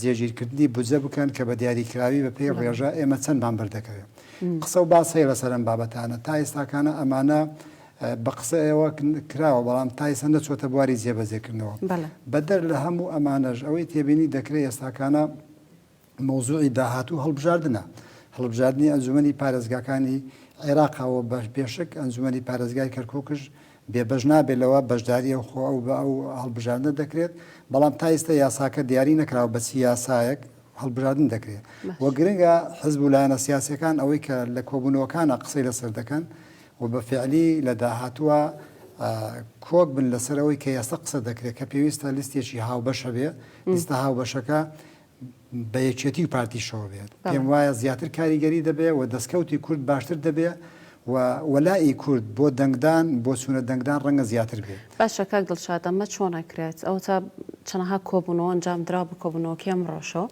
جێگیرکردنی بودجە بکەن کە بە دیاریکراوی بە پێی ڕێژە ئێمە چەندمان بەردەکەوێت قسە و باس هەیە لەسەر ئەم بابەتانە تا ئێستاکانە ئەمانە بە قسە ئێوە کراوە بەڵام تا ئێستا نەچۆتە بواری جێبەجێکردنەوە بەدەر لە هەموو ئەمانەش ئەوەی تێبینی دەکرێت ئێستاکانە مۆزوعی داهاتوو هەڵبژاردنە هەڵبژاردننی ئەنجومەنی پارێزگاکانی عێراقەوە بەش بێشک ئەنجومەنی پارێزگای کەرکووکش بێبەش نابێت لەوە بەشداری ئەو هەڵبژاردنە دەکرێت بەڵام تا ئێستا یاساکە دیاری نەکراوە بە چی یاسایەک هەڵبژاردن دەکرێت وە گرنگە حزب و لایەنە سیاسیەکان ئەوەی کە لە کۆبوونەوەکانە قسەی لەسەر دەکەن و بە فعلی لە داهاتووە کۆک بن لەسەرەوەی کە ئێستا قسە دەکرێت کە پێویستە لیستێکی هاوبەشە بێ لیستە هاوبەشەکە بە یەکێتی و پارتیشەوە بێت پێم وایە زیاتر کاریگەری دەبێت و دەستکەوتی کورد باشتر دەبێت وەلای کورد بۆ دەنگدان بۆ سونە دەنگدان ڕەنگە زیاتر بێت باشە کاک دڵشاد ئەمە چۆن نەکرێت ئەو تا چەنەها کۆبوونەوە ئەنجام درا بە کۆبوونەوەکی ئەمڕۆژەوە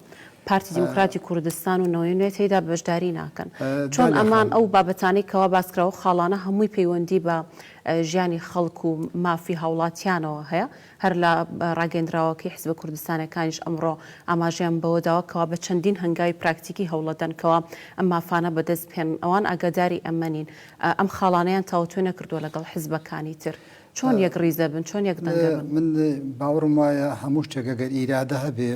پارتی دیموکراتی کوردستان و نەوەی نوێ تێیدا بەشداری ناکەن چۆن ئەمان ئەو بابەتانی کەوا باسکراوە خاڵانە هەمووی پەیوەندی بە ژیانی خەڵک و مافی هاوڵاتیانەوە هەیە هەر لە ڕاگەندراوەکەی حزب کوردستانەکانیش ئەمڕۆ ئاماژیان بەوەداوەکەوە بە چەندین هەنگاوی پراکتیکی هەوڵەدەنکەوە ئەم مافانە بەدەست پێن ئەوان ئاگاداری ئەمەنین ئەم خاڵانەیان تاوتوێ نەکردووە لەگەڵ حزبەکانی تر چۆن یەک ڕیزە بن چۆن یەک دەنگە بن من باوەڕم وایە هەموو شتێکەگەر ئیرادە هەبێ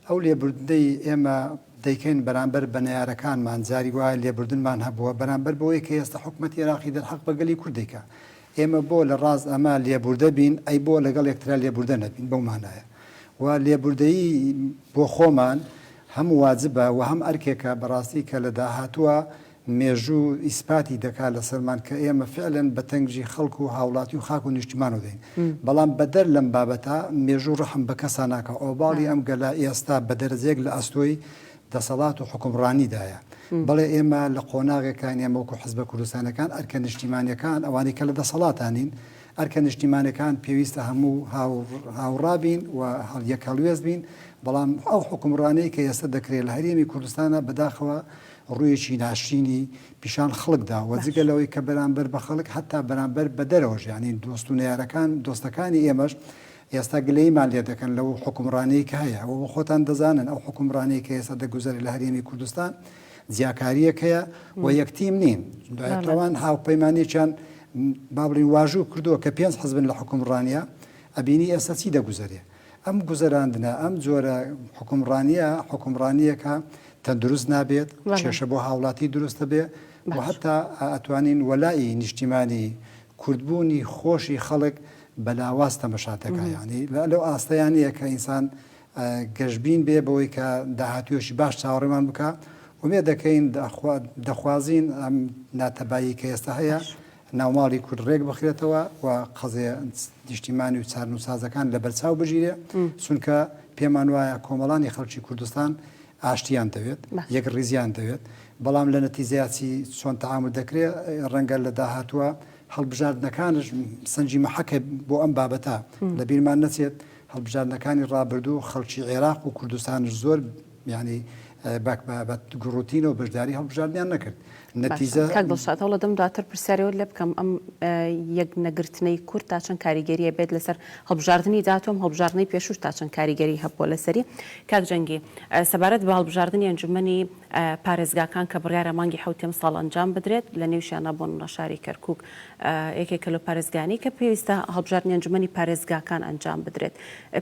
ئەو لێبوردنەی ئێمە دەیکەین بەرامبەر بە نەیارەکانمان جاری وایە لێبوردنمان هەبووە بەرامبەر بەوەی کە ئێستا حکوومەتی عێراقی دەرحەق بەگەلی کوردێکە ئێمە بۆ لە ڕاز ئەمە لێبوردە بین ئەی بۆ لەگەڵ یەکترا لێبوردە نەبین بەو مانایە و لێبوردەیی بۆ خۆمان هەم واجبە و هەم ئەرکێکە بەڕاستی کە لە داهاتووە مێژوو ئیسپاتی دەکات لە سەرمان کە ئێمە فعلەن بە تەنگژی خەڵک و هاوڵاتی و خاک و نیشتیمانەوە دەین بەڵام بەدەر لەم بابەتە مێژوو ڕەحم بە کەسان ناکە ئۆباڵی ئەم گەلا ئێستا بە دەرەجێک لە ئەستۆی دەسەڵات و حکومڕانیدایە بەڵێ ئێمە لە قۆناغێکان ئێمە وەکو حزبە کوردستانەکان ئەرکە نیشتیمانیەکان ئەوانەی کە لە دەسەڵاتانین ئەرکە نیشتیمانەکان پێویستە هەموو هاوڕابین و یەک هەڵوێز بین بەڵام ئەو حکومڕانەی کە ئێستا دەکرێت لە هەرێمی کوردستانە بەداخەوە ڕوویەکی ناشرینی پیشان خەڵکدا وەجگە لەوەی کە بەرامبەر بە خەڵک حتا بەرامبەر بە دەرەوەش ینی دۆست و نەیارەکان دۆستەکانی ئێمەش ئێستا گلەیمان لێ دەکەن لەو حکومڕانەی کە هەیە ئەوە خۆتان دەزانن ئەو حکومڕانەی کە ئێستا دەگوزەری لە هەرێمی کوردستان جیاکاریەکەیە و یەکتیم نین دوایەوان هاوپەیمانێکیان با بڵین واژوو کردووە کە 5 حزبن لە حکومڕانیە ئەبینی ئێستا چی دەگوزارێ ئەم گوزەراندنە ئەم جۆرە حکومڕانیەکە تەندروست نابێت کێشە بۆ هاوڵاتی دروستە بێ و حتا ئەتوانین وەلای نیشتیمانی کوردبوونی خۆشی خەڵک بەلاواز تەمەشاتەکە ینی لەو ئاستەیانەیە کە ئینسان گەشتبین بێ بەوەی کە داهاتوێشی باش چاوەڕێمان بکە ومێ دەکەین دەخوازین ئەم ناتەبایی کە ئێستا هەیە ناوماڵی کورد ڕێک بخرێتەوە و قەزێ نیشتیمانی و چارنووسازەکان لە بەرچاو بژیرێ چونکە پێمان وایە کۆمەڵانی خەڵکی کوردستان ئاشتیان دەوێت یەک ڕیزیان دەوێت بەڵام لە نەتیجەیاتی چۆن تەعامل دەکرێت ڕەنگە لە داهاتووە هەڵبژاردنەکانش سەنجی مەحەکە بۆ ئەم بابەتە لە بیرمان نەچێت هەڵبژاردنەکانی ڕابردوو خەڵکی عێراق و کوردستانش زۆر ینی گڕوتینە و بەشداری هەڵبژاردنیان نەکرد نەتیجە کاک دڵشاد هەوڵە دەم دواتر پرسیارەوە لێ بکەم ئەم یەک نەگرتنەی کورد تا چەند کاریگەریە بێت لەسەر هەڵبژاردننی داهاتووم هەڵبژاردنەی پێشوش تا چەند کاریگەری هەبووە لەسەری کاک جەنگی سەبارەت بە هەڵبژاردننی ئەنجومەنی پارێزگاکان کە بڕیارە مانگی حوتێم ساڵ ئەنجام بدرێت لە نێوشیانە بۆ نەشاری کەرکووک یەکێکە لە پارێزگانی کە پێویستە هەڵبژاردننی ئەنجومەنی پارێزگاکان ئەنجام بدرێت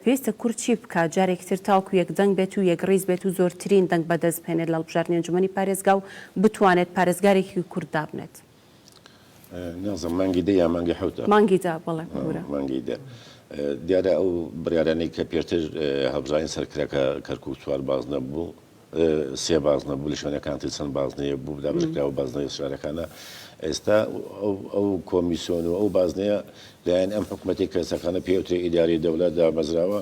پێویستە کورد چی بکات جارێکی تر تاوکو یەک دەنگ بێت و یەک ڕیز بێت و زۆرترین دەنگ بەدەست بهێنێت لە هەڵبژاردننی ئەنجومەنی پارێزگا و بتوانێت پارێزگارێکی کورد دابنێت نازم مانگی دە یا مانگی حوتە مانگی دا بەڵێ مانگی دە دیارە ئەو بڕیارانەی کە پێشتر هەڵبژاردننی سەرکرەکە کەرکووک چوار باز نەبوو سێ باز نەبوو لە شوێنەکانتی چەند بازنەیە بوو دابشکرا و بازنەی شارەکانە ئێستا ئەو کۆمیسیۆن و ئەو بازنەیە لایەن ئەم حکوومەتی کەسەکانە پێوتری ئیداری دەوڵەت دامەزراوە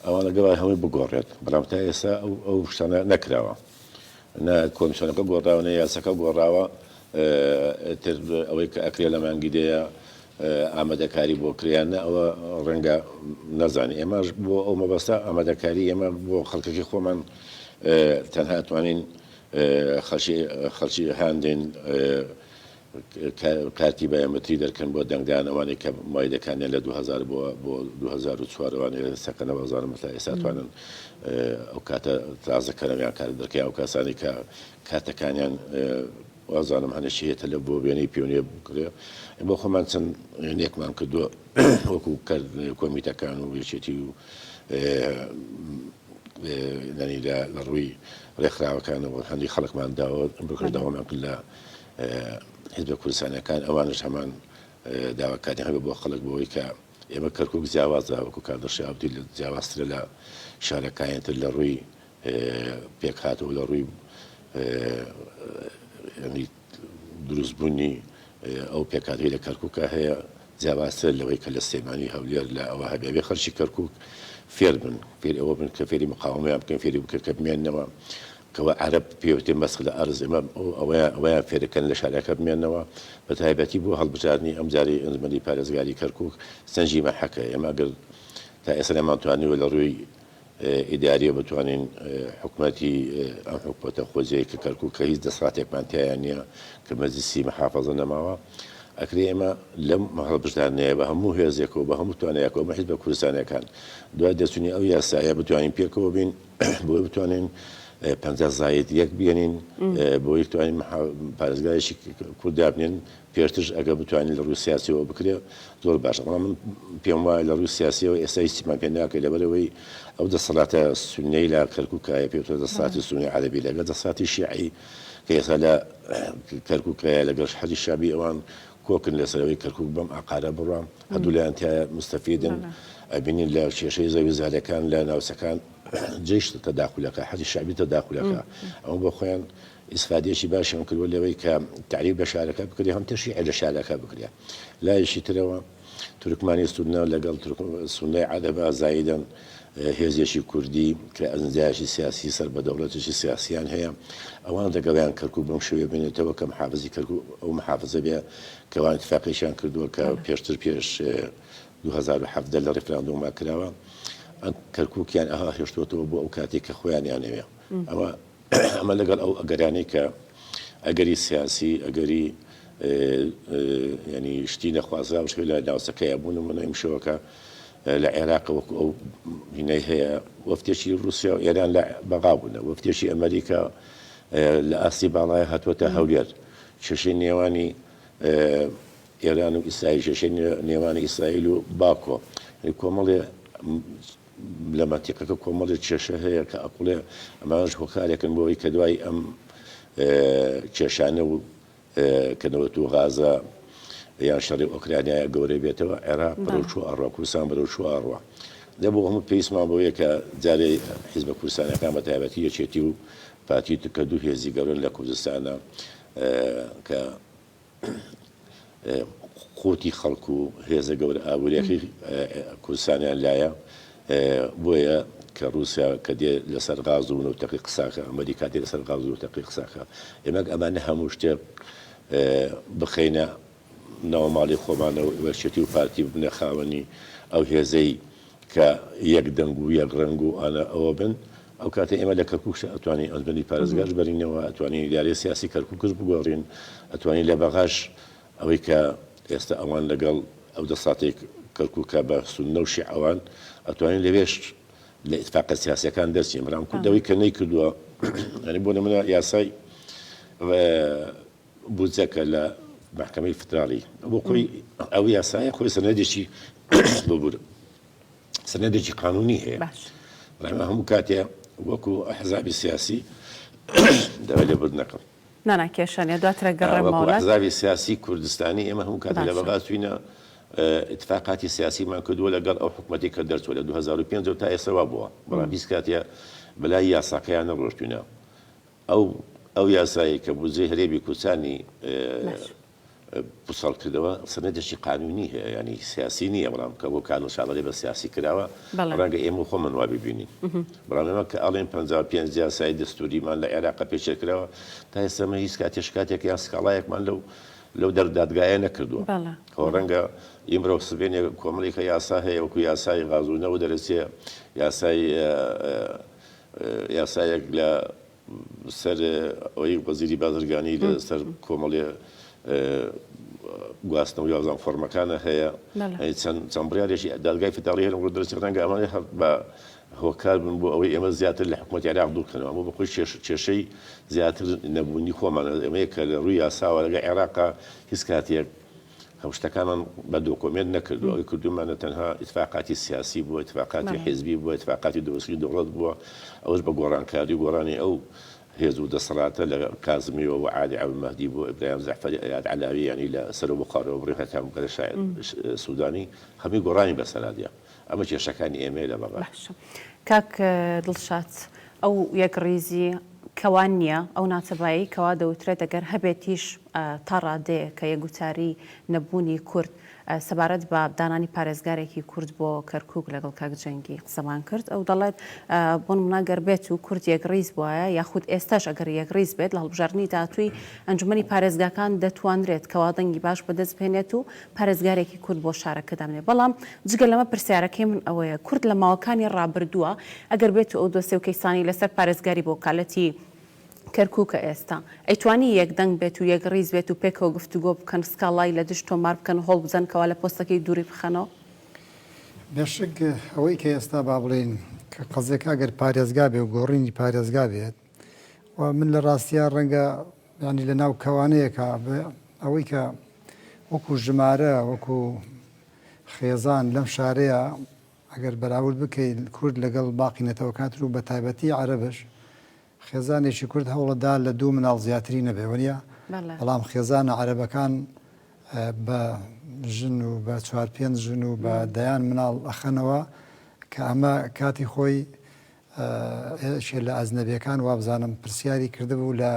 ئەوانە گەوای هەمووی بگۆڕێت بەڵام تا ئێستا ئەو شتانە نەکراوە نە کۆمیسیۆنەکە گۆڕاوە نە یاسەکە گۆڕاوە تر ئەوەی کە ئەکرێ لە مانگیدەیە ئامادەکاری بۆ کریانە ئەوە ڕەنگە نەزانانی ئێمەش بۆ ئەو مەبەستا ئامادەکاری ئێمە بۆ خەڵکەکە خۆمان تەنها توانین خەڵکی هاندێن کارتی بەیەمەتری دەرکەن بۆ دەنگدان ئەوانەی کە مای دەکانێن لە 2000 بۆ 2004 ئەوانەیە سەکەنەوەزانم تا ئێستا توانن ئەو کاتە تازەکەنەوەیان کار دەکەن ئەو کەسانی کە کاتەکانیان وازانم هەنەشیێتە لە بۆ وێنەی پیونێ بکرێ بۆ خۆمان چەند نێکمان کردووە وەکو کۆمیتەکان و یەکێتی و نەنی لە ڕووی ڕێکخراوەکانەوە هەندی خەڵکمان داوە بکردەوەمان کرد لە حیزبە کوردستانیەکان ئەوانش هەمان داواکانی هەبێ بۆ خەڵک بۆەوەی کە ئێمە کەرکووک جیاوازە وەکو کاردەشیاوتی لە جیاوازترە لە شارەکانیتر لە ڕووی پێک هاتەوە لە ڕووی دروستبوونی ئەو پێکاتی لە کەرکووکە هەیە جیاوازتر لەوەی کە لە سلێمانی هەولێر لە ئەوە هەبێ خەرشی کەرکووک فێر بن فێر ئەوە بن کە فێری مقاومەیان بکەن فێری بکە کە بمێننەوە کەەوە عەرەب پێوتێ مەسخ لە ئەرز ئێمە ئەوەیان فێرەکەن لە شارەکە بمێننەوە بە تایبەتی بۆ هەڵبژاردننی ئەم جاری ئەنجمەنی پارێزگاری کەرکووک سەنجی مەحەکە ئێمە ئەگەر تا ئێستا نەمانتوانیوە لە ڕووی ئیداریە بتوانین حکوومەتی ئەم حکوومەتە خۆجەیە کە کەرکووک کە هیچ دەسڵاتێکمان تیایان نییە کە مەجلیسی مەحافەزە نەماوە ئەکرێ ئێمە لەم هەڵبژاردنەیە بە هەموو هێزێکەوە بە هەموو توانایەکەوە بە حیزب کوردستانیەکان دوای دەچوونی ئەو یاسایە بتوانین پێکەوە بین بۆی بتوانین 50 زاید یەک بێنین بۆ یەکتوانین پارێزگایشی کورددا بنێن پێشترش ئەگە بتوانین لە ڕووی سیاسیەوە بکرێ زۆر باشە بەڵام من پێم وایە لە ڕووی سیاسیەوە ئێستا هیچمان پێ ناکەی لەبەرەوەی ئەو دەسەڵاتە سونیەی لە کەرکووکایە پێوتە دەسەڵاتی سونی عەرەبی لەگەڵ دەسەڵاتی شیعی کە ئێستا لە کەرکووکایە لەگەڵ حەدی شابی ئەوان کۆکن لەسەرەوەی کەرکووک بەم ئاقارە بڕام هەردوو لایەن تایە مستەفیدن ئەبینین لە کێشەی زەوی زارەکان لە ناوچەکان جێش تەداخولەکە حەدی شعبی تەداخولەکە ئەوە بۆ خۆیان ئیسفادێکی باشیان کردووە لەوەی کە تعریب بە شارەکە بکرێ هەم تەشیع لە شارەکە بکرێ لایەشی ترەوە تورکمانی سونە لەگەڵ سونەی عەرەبە زایدەن هێزێکی کوردی کە ئەنجایشی سیاسی سەر بە دەوڵەتێکی سیاسیان هەیە ئەوان دەگەڵیان کەرکووک بەم شێوێ بێنێتەوە کە محافزی کەرکووک ئەو محافزە بێ کەوان اتفاقیشیان کردووە کە پێشتر پێش 2017 لە ڕێفراندۆمە کراوە کەرکووکیان ئەها هێشتوتەوە بۆ ئەو کاتێک کە خۆیانیانەوێ ئەمە لەگەڵ ئەو ئەگەرانی کە ئەگەری سیاسی ئەگەری ینی شتی نەخوازرا شوێ لە ناوچەکەیە بوون منەیم شەوەکە لە عێراق وەکو ئەو هینەی هەیە وەفتێکی رووسیا و ئێران لە بەغا بوونە وەفتێکی ئەمریکا لە ئاستی باڵای هاتووەتە هەولێر شەشەی نێوانی ئێران و ئیسرائیل شەشەی نێوانی ئیسرائیل و باکۆ کۆمەڵێ لە مەتیقەکە کۆمەڵی کێشە هەیە کە ئەقوڵێ ئەمانش هۆکارێکن بۆەوەی کە دوای ئەم کێشانە و کەنەوەت و غازە یان شەڕی ئۆکرانیایە گەورەی بێتەوە عێراق بەرەوچوو ئەڕوا کوردستان بەرەوچوو ئەڕوا دەبوو هەموو پێویستمان بۆیە کە جارێ حیزبە کوردستانەکان بە تایبەتی یەکێتی و پاتی کە دوو هێزی گەورن لە کوردستانە کە خۆتی خەڵکو و هێزە گەورە ئابوووریەکەی کوردستانیان لایە بۆیە کە رووسیا کە دێ لەسەر غاز و نەوتەقی قساکە ئەمریکا دێ لەسەر غاز و نەوتەقی قساکە ئێمە ئەمانە هەموو شتێک بخەینە ناو ماڵی خۆمانەوە وەرشێتی و پارتی بنە خاوەنی ئەو هێزەی کە یەک دەنگ و یەک ڕەنگ و ئانە ئەوە بن ئەو کاتە ئێمە لە کەرکووک ئەتوانین ئەنجمەنی پارێزگاش بەرینەوە ئەتوانین ئیدارەی سیاسی کەرکووکش بگۆڕین ئەتوانین لە بەغاش ئەوەی کە ئێستا ئەوان لەگەڵ ئەو دەساتێک کەرکووکە بە سونە و شیعەوان ئەتوانین لەوێش لە ئیتفاقە سیاسیەکان دەرچین بەڵام کوردەوەی کە نەیکردووە ینی بۆ نمونە یاسای بودجەکە لە محکمەی فتراڵی بۆ خۆی ئەو یاسایە خۆی سەنەدێکی سەنەدێکی قانونی هەیە بەڵام هەموو کاتێ وەکو ئەحزابی سیاسی دەوای لێ بردنەکەم نانا کێشانە دواترە گەڕێمەوە ئەحزابی سیاسی کوردستانی ئێمە هەموو کاتێ لە بەغاتوینە اتفاقاتی سیاسیمان کردووە لەگەڵ ئەو حکوومەتی کە دەرچووە لە 2005 تا ئێستا بووە بەڵام هیچ کاتێ بەلای یاساکەیان نەڕۆشتوینە ئەو یاسایی کە بودجەی هەرێمی کوردستانی پوسەڵ کردەوە سەنەدێکی قانونی هەیە ینی سیاسی نییە بەڵام کە بۆ کانونشاڵی بە سیاسی کراوە ڕەنگە ئێمە خۆمان وا ببینین بەڵام ئێمە کە ئەڵێن 55 یاسای دەستوریمان لە عێراق پێچێکراوە تا ئێستامە هیچ کاتێک یان سکاڵایەکمان لەو دەردادگایە نەکردووە ڕەنگە ئیمرۆ سبێنێ کۆمەڵێکە یاسا هەیە وەکو یاسای غازوونەوە دەرەچێ یاسایەک لە سەر ئەوەی وەزیری بازرگانی لە سەر کۆمەڵێ گواستنەوە یازان فۆرمەکانە هەیە چەند بڕیارێکی دادگای فتاڵی هەیە لەمڕۆ دەرەچێ ڕەنگە ئەمانە بە هۆکار بن بۆ ئەوەی ئێمە زیاتر لە حکوومەتی عێراق دوورکەنەوە ئەمە بەخۆی کێشەی زیاتر نەبوونی خۆمانە ئەمەیە کە لە ڕووی یاساوە لەگە عێراقا هیچ کاتێک هەوشتەکانمان بە دۆکۆمنت نەکردو ئەوەی کردومانە تەنها ئیتفاقاتی سیاسی بووە ئیتفاقاتی حیزبی بووە ئیتفاقاتی دۆستی دەوڵەت بووە ئەوش بە گۆڕانکاری گۆڕانی ئەو هێز و دەسەڵاتە لە کازمیەوە و عالی ئەو مەهدی بۆ ئیبراهیم زەعفەری ئەیاد عەلاوی ینی لە سەر و بقارەوە بڕێ هەتا بگەرە شاعر سوودانی هەمی گۆڕانی بەسەرادیە ئەمە کێشەکانی ئێمە لە بەڕای. کاک دڵشاد ئەو یەکڕیزی کەوان نییە ئەو ناتەبایی کەوا دەوترێت ئەگەر هەبێتیش تا ڕادەیە کە یەکگوتاری نەبوونی کورد سەبارەت بە دانانی پارێزگارێکی کورد بۆ کەرکووک لەگەڵ کاک جەنگی قسەمان کرد ئەو دەڵێت بۆ نمونەگەر بێت و کورد یەکڕیز بواە یاخود ئێستاش ئەگەر یەکڕیز بێت لە هەڵبژاردننی داهاتووی ئەنجومەنی پارێزگاکان دەتوانرێت کەوادەنگی باش بەدەست بهێنێت و پارێزگارێکی کورد بۆ شارەکە دامنێت بەڵام جگە لەمە پرسیارەکەی من ئەوەیە کورد لە ماوەکانی ڕابردووە ئەگەر بێت و ئەو دۆسێ و کەیسانی لەسەر پارێزگاری بۆ کالەتی کەرکووکە ئێستا ئەیتوانی یەکدەنگ بێت و یەکڕیز بێت و پێکەوە گفتوگۆ بکەن سکاڵای لە دشت تۆمار بکەن هۆڵ بزەنکەوە لە پۆستەکەی دووری بخەنەوە بێشک ئەوەی کە ئێستا با بڵێن کە قەزێک ئەگەر پارێزگا بێ و گۆڕینی پارێزگا بێت و من لە ڕاستیە ڕەنگە ینی لە ناو کەوانەیەکە ئەوەی کە وەکو ژمارە وەکو خێزان لەم شارەیە ئەگەر بەراورد بکەیت کورد لەگەڵ باقی نەتەوەکات و بە تایبەتی عەرەبش خێزانێکی کورد هەوڵەدا لە 2 مناڵ زیاتری نەبێ وەنیە بەڵام خێزانە عەرەبەکان بە ژن و بە 4-5 ژن و بە دەیان مناڵ ئەخەنەوە کە ئەمە کاتی خۆی شێ لە ئەزنەبیەکان وابزانم پرسیاری کردبوو لە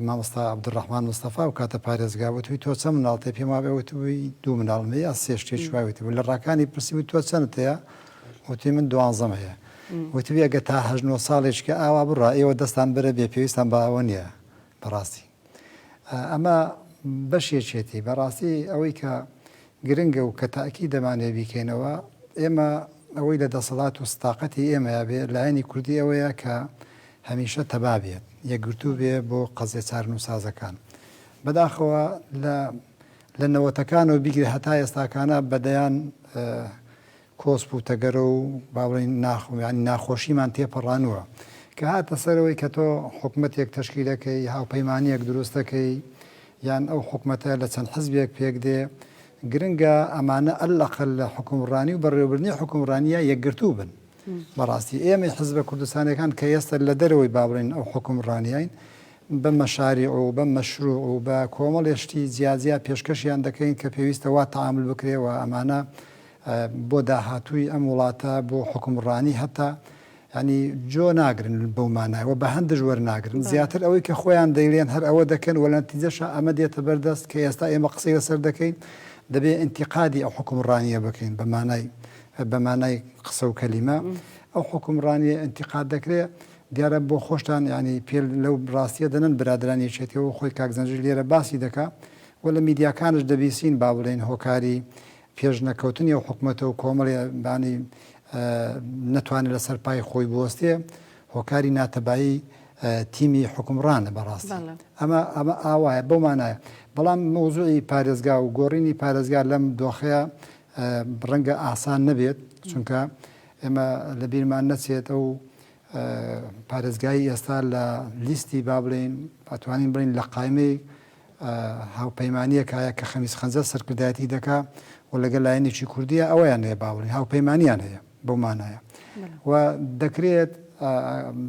مامۆستا عەبدوڕەحمان مستەفا و کاتە پارێزگاوتوی تۆ چەند مناڵ تێ پێم وابێوتبووی 2 مناڵمە یا 3 شتێکی وایوتبوو لە ڕاکانی پرسیبووی تۆ چەندت هەیە وتی من 12 هەیە وتبی ئەگە تا 8 ساڵێککە ئاوا بڕە ئێوە دەستان بەرە بێ پێویستان بە ئەوە نییە بەڕاستی ئەمە بەشێکێتی بەڕاستی ئەوەی کە گرنگە و کە تاکی دەمانێ بیکەینەوە ئێمە ئەوەی لە دەسەڵات و ستاقەتی ئێمەیە بێ لایەنی کوردی ئەوەیە کە هەمیشە تەبا بێت یەکگرتوو بێ بۆ قەزێ چارن و سازەکان بەداخەوە لە نەوەتەکانەوە بیگرێ هەتا ئێستاکانە بەدەیان کۆسپ و تەگەرە و باڵین ناخۆشیمان تێپەڕانووە کە هاتە سەرەوەی کە تۆ حکومەتێک تەشکیلەکەی هاوپەیمانیەک دروستەکەی یان ئەو حکومەتە لە چەند حزبێک پێک دێ گرنگە ئەمانە ئەلەقل لە حکومڕانی و بەڕێوەبردنی حکومڕانیە یەکگرتوو بن بەڕاستی ئێمە حزبە کوردستانەکان کە ئێستا لە دەرەوەی باڵین ئەو حکومڕانیین بە مەشاریع و بە مەشروع و بە کۆمەڵێشتی جیازیا پێشکەشیان دەکەین کە پێویستەوە تەعامل بکرێەوە ئەمانە بۆ داهاتووی ئەم وڵاتە بۆ حکومڕانی هەتا ینی جۆ ناگرن بەو مانایەوە بە هەندش وەرناگرن زیاتر ئەوەی کە خۆیان دەیڵێن هەر ئەوە دەکەن وە لە نتیجەشە ئەمە دێتە بەردەست کە ئێستا ئێمە قسەی لەسەر دەکەین دەبێت ئینتیقادی ئەو حکومڕانیە بکەین بە مانای قسە و کەلیمە ئەو حکومڕانیە ئینتیقاد دەکرێت دیارە بۆ خۆشتان ینی پێ لەو ڕاستیە دەنن برادرانیەکێتەوە خۆی کاکزەنجیر لێرە باسی دەکا و لە میدیاکانش دەبیسین با بڵێن هۆکاری پێش نەکەوتنی ئەو حکومەتە و کۆمەڵی بانی نەتوانێت لەسەر پای خۆی بوەستێ هۆکاری ناتەبایی تیمی حکومڕانە بەڕاستی ئەمە ئاوایە بەو مانایە بەڵام مۆزوعی پارێزگا و گۆڕینی پارێزگا لەم دۆخەیە ڕەنگە ئاسان نەبێت چونکە ئێمە لە بیرمان نەچێت ئەو پارێزگای ئێستا لە لیستی با بڵێن ئەتوانین بڵین لە قایمەی هاوپەیمانیەکایە کە خەمیس خەنجە سەرکردایەتی دەکا و لەگەڵ لایەنێکی کوردیە ئەویان هەیە با بڵین هاوپەیمانیان هەیە بەو مانایە و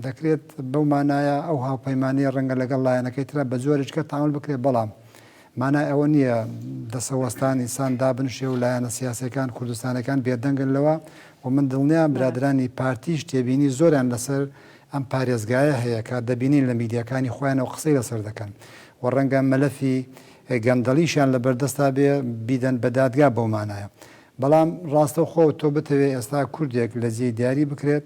دەکرێت بەو مانایە ئەو هاوپەیمانیە ڕەنگە لەگەڵ لایەنەکەی ترە بە زۆرێککە تاامل بکرێت بەڵام مانای ئەوە نییە دەسەوەستان ئینسان دابنشێ و لایەنە سیاسەکان کوردستانەکان بێدەنگن لەوە و من دڵنییا برادرانی پارتیش تێبینی زۆریان لەسەر ئەم پارێزگایە هەیە کە دەبینین لە میدیەکانی خۆیانەوە قسەی لەسەر دەکەن و ڕەنگە مەلەفی گەندەڵیشیان لە بەردەستا بێ بیدەن بە دادگا بەو مانایە بەڵام ڕاستە خۆ تۆ بتەوێ ئێستا کوردێک لە جێی دیاری بکرێت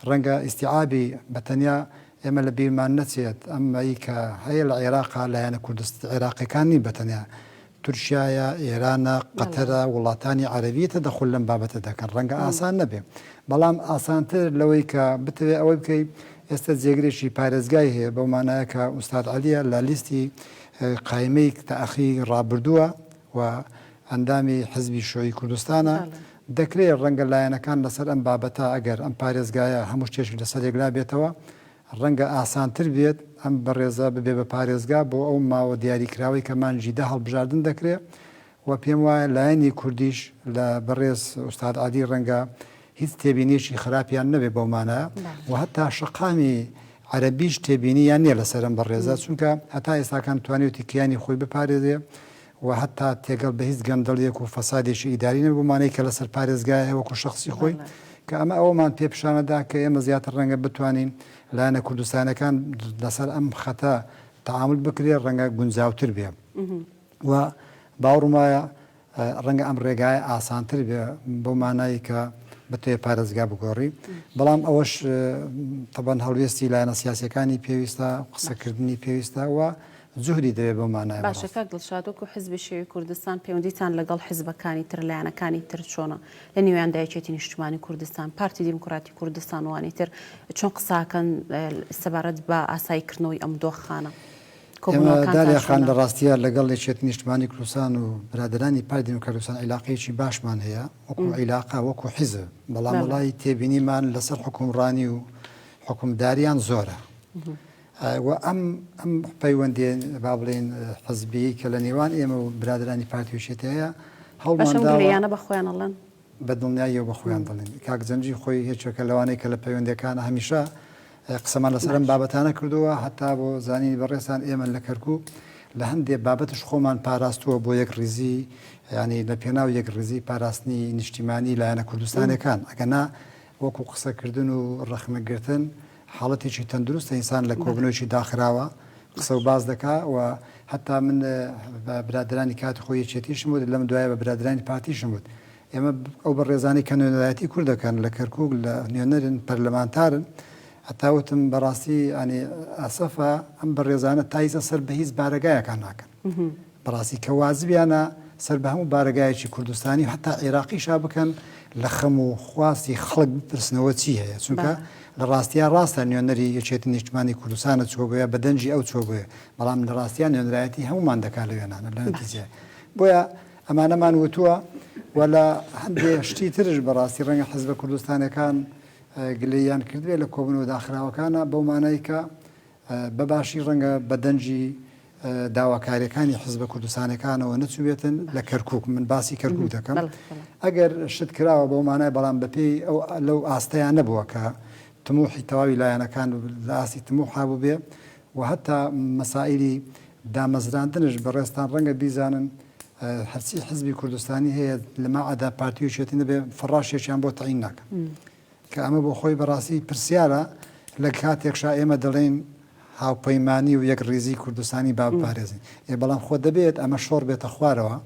ڕەنگە ئیسیعابی بەتەنیا ئێمە لە بیرمان نەچێت ئەمەی کە هەیە لە عێراقا لایەنە کوردست عێراقیەکانی بەتەنیا تورکیایە ئێرانە قەتەرە وڵاتانی عەرەبیەتە دەخول لەم بابەتە دەکەن ڕەنگە ئاسان نەبێ بەڵام ئاسانتر لەوەی کە بتەوێ ئەوەی بکەیت ئێستا جێگرێکی پارێزگای هەیە بەو مانایە کە ئوستاد عەلیە لە لیستی قایمەی تەئەخی ڕابردووە و ئەندامی حزبی شۆی کوردستانە دەکرێت ڕەنگە لایەنەکان لەسەر ئەم بابەتە ئەگەر ئەم پارێزگایە هەموو شتێکی لەسەر یەکلا بێتەوە ڕەنگە ئاسانتر بێت ئەم بەڕێزە ببێ بە پارێزگا بۆ ئەو ماوە دیاریکراوی کە مانجیدە هەڵبژاردن دەکرێت و پێم وایە لایەنی کوردیش لە بەڕێز ئوستاد عەلی ڕەنگە هیچ تێبینیشی خراپیان نەبێ بەو مانایە و هەتا شقامی عەرەبیش تێبینیان نییە لەسەرم بەڕێزە چونکە هەتا ئێستاکان توانێتی کیانی خۆی بپارێزێ و هەتا تێگەڵ بە هیچ گەندەڵیەک و فەسادێکی ئیداری نەبوومانەی کە لەسەر پارێزگایە وەکو شخصی خۆی کە ئەمە ئەومان پێپشانەدا کە ئێمە زیاتر ڕەنگە بتوانین لایەنە کوردستانەکان لەسەر ئەم خەتە تعامل بکرێ ڕەنگە گونجاوتر بێ و باوڕم وایە ڕەنگە ئەم ڕێگای ئاسانتر بێ بۆ مانایی کە بتوێ پارێزگا بگۆڕی بەڵام ئەوەش تەبەن هەڵوێستی لایەنە سیاسیەکانی پێویستە قسەکردنی پێویستە و جوهری دەوێت بۆ مانای باشە کاک دڵشاد و حزبی شێوی کوردستان پەیوەندیتان لەگەڵ حیزبەکانی تر لایەنەکانی تر چۆنە لە نێوان دایکێتی نیشتیمانی کوردستان پارتی دیموکراتی کوردستان وانی تر چۆن قساکەن سەبارەت بە ئاساییکردنەوەی ئەم دۆخانە داریاخان لە ڕاستیە لەگەڵ لێچێت نیشتیمانی کوردستان و برادرانی پارتی دیموکراتی کوردستان عیلاقەیەکی باشمان هەیە وەکو عیلاقا وەکو حیزب بەڵام وڵی تێبینیمان لەسەر حکومڕانی و حکومداریان زۆرە و ئەم پەیوەندێ با بڵێن حزبی کە لە نێوان ئێمە و برادرانی پارتیوشێت هەیە هەڵمانیانە بە خۆیان ئەڵەن بە دڵنیاییەوە بە خۆیان دەڵێن کاک زەنجی خۆی هیچێکە لەوانەیە کە لە پەیوەندەکانە هەمیشە قسەمان لەسەرم بابەتانە کردووە هەتا بۆ زانینی بەڕێستان ئێمە لە کەرکووک لە هەندێک بابەتش خۆمان پاراستووە بۆ یەک ڕیزی ینی لە پێناو یەک ڕیزی پاراستنی نیشتیمانی لایەنە کوردستانەکان ئەگەنا وەکو قسەکردن و ڕەخنەگرتن حاڵەتێکی تەندروستە ئینسان لە کۆبنەوەیکی داخراوە قسە و باز دەکا و هەتا من بە برادرانی کاتی خۆی یەکێتیشم بود لەم دوایە بە برادرانی پارتیشم بود ئێمە ئەو بەڕێزانی کە نوێنەرایەتی کوردەکەن لە کەرکووک لە نوێنەرن پەرلەمانتارن هەتاوتم بەڕاستی ئەنی ئەسەفە ئەم بەڕێزانە تایزە سەر بە هیچ بارەگایەکان ناکەن بەڕاستی کە وازبیانە سەر بە هەموو بارەگایەکی کوردستانی هەتا عێراقیشا بکەن لە خەم و خواستی خەڵک بپرسنەوە چی هەیە چونکە لە ڕاستیان ڕاستە نوێنەری یەکێتی نیشتیمانی کوردستانە چۆ بووە بە دەنجی ئەو چۆ بووە بەڵام لە ڕاستیان نوێنەرایەتی هەمومان دەکات لە وێنانە لە نەتیجە بۆیە ئەمانەمان وتووە و لە هەندێک شتی ترش بەڕاستی ڕەنگە حیزبە کوردستانەکان گلەیان کردوێ لە کۆبنەوە داخراوەکانە بەو مانایی کە بەباشی ڕەنگە بە دەنجی داواکاریەکانی حیزبە کوردستانەکانەوە نەچوێتن لە کەرکووک من باسی کەرکووک دەکەم ئەگەر شت کراوە بەو مانای بەڵام بەپێی ئەو لەو ئاستەیان نەبووە کە تموحی تەواوی لایەنەکان لە ئاستی تموح هابوو بێ و هەتا مەسائلی دامەزراندنش بەڕێستان ڕەنگە بیزانن هەرچی حیزبی کوردستانی هەیە لە ماعەدا پارتیوشێتی نەبێ فڕاشێکیان بۆ تەعین ناکەن کە ئەمە بۆ خۆی بەڕاستی پرسیارە لە کاتێکشا ئێمە دەڵێن هاوپەیمانی و یەک ڕێزی کوردستانی با بپارێزین بەڵام خۆ دەبێت ئەمە شۆڕ بێتە خوارەوە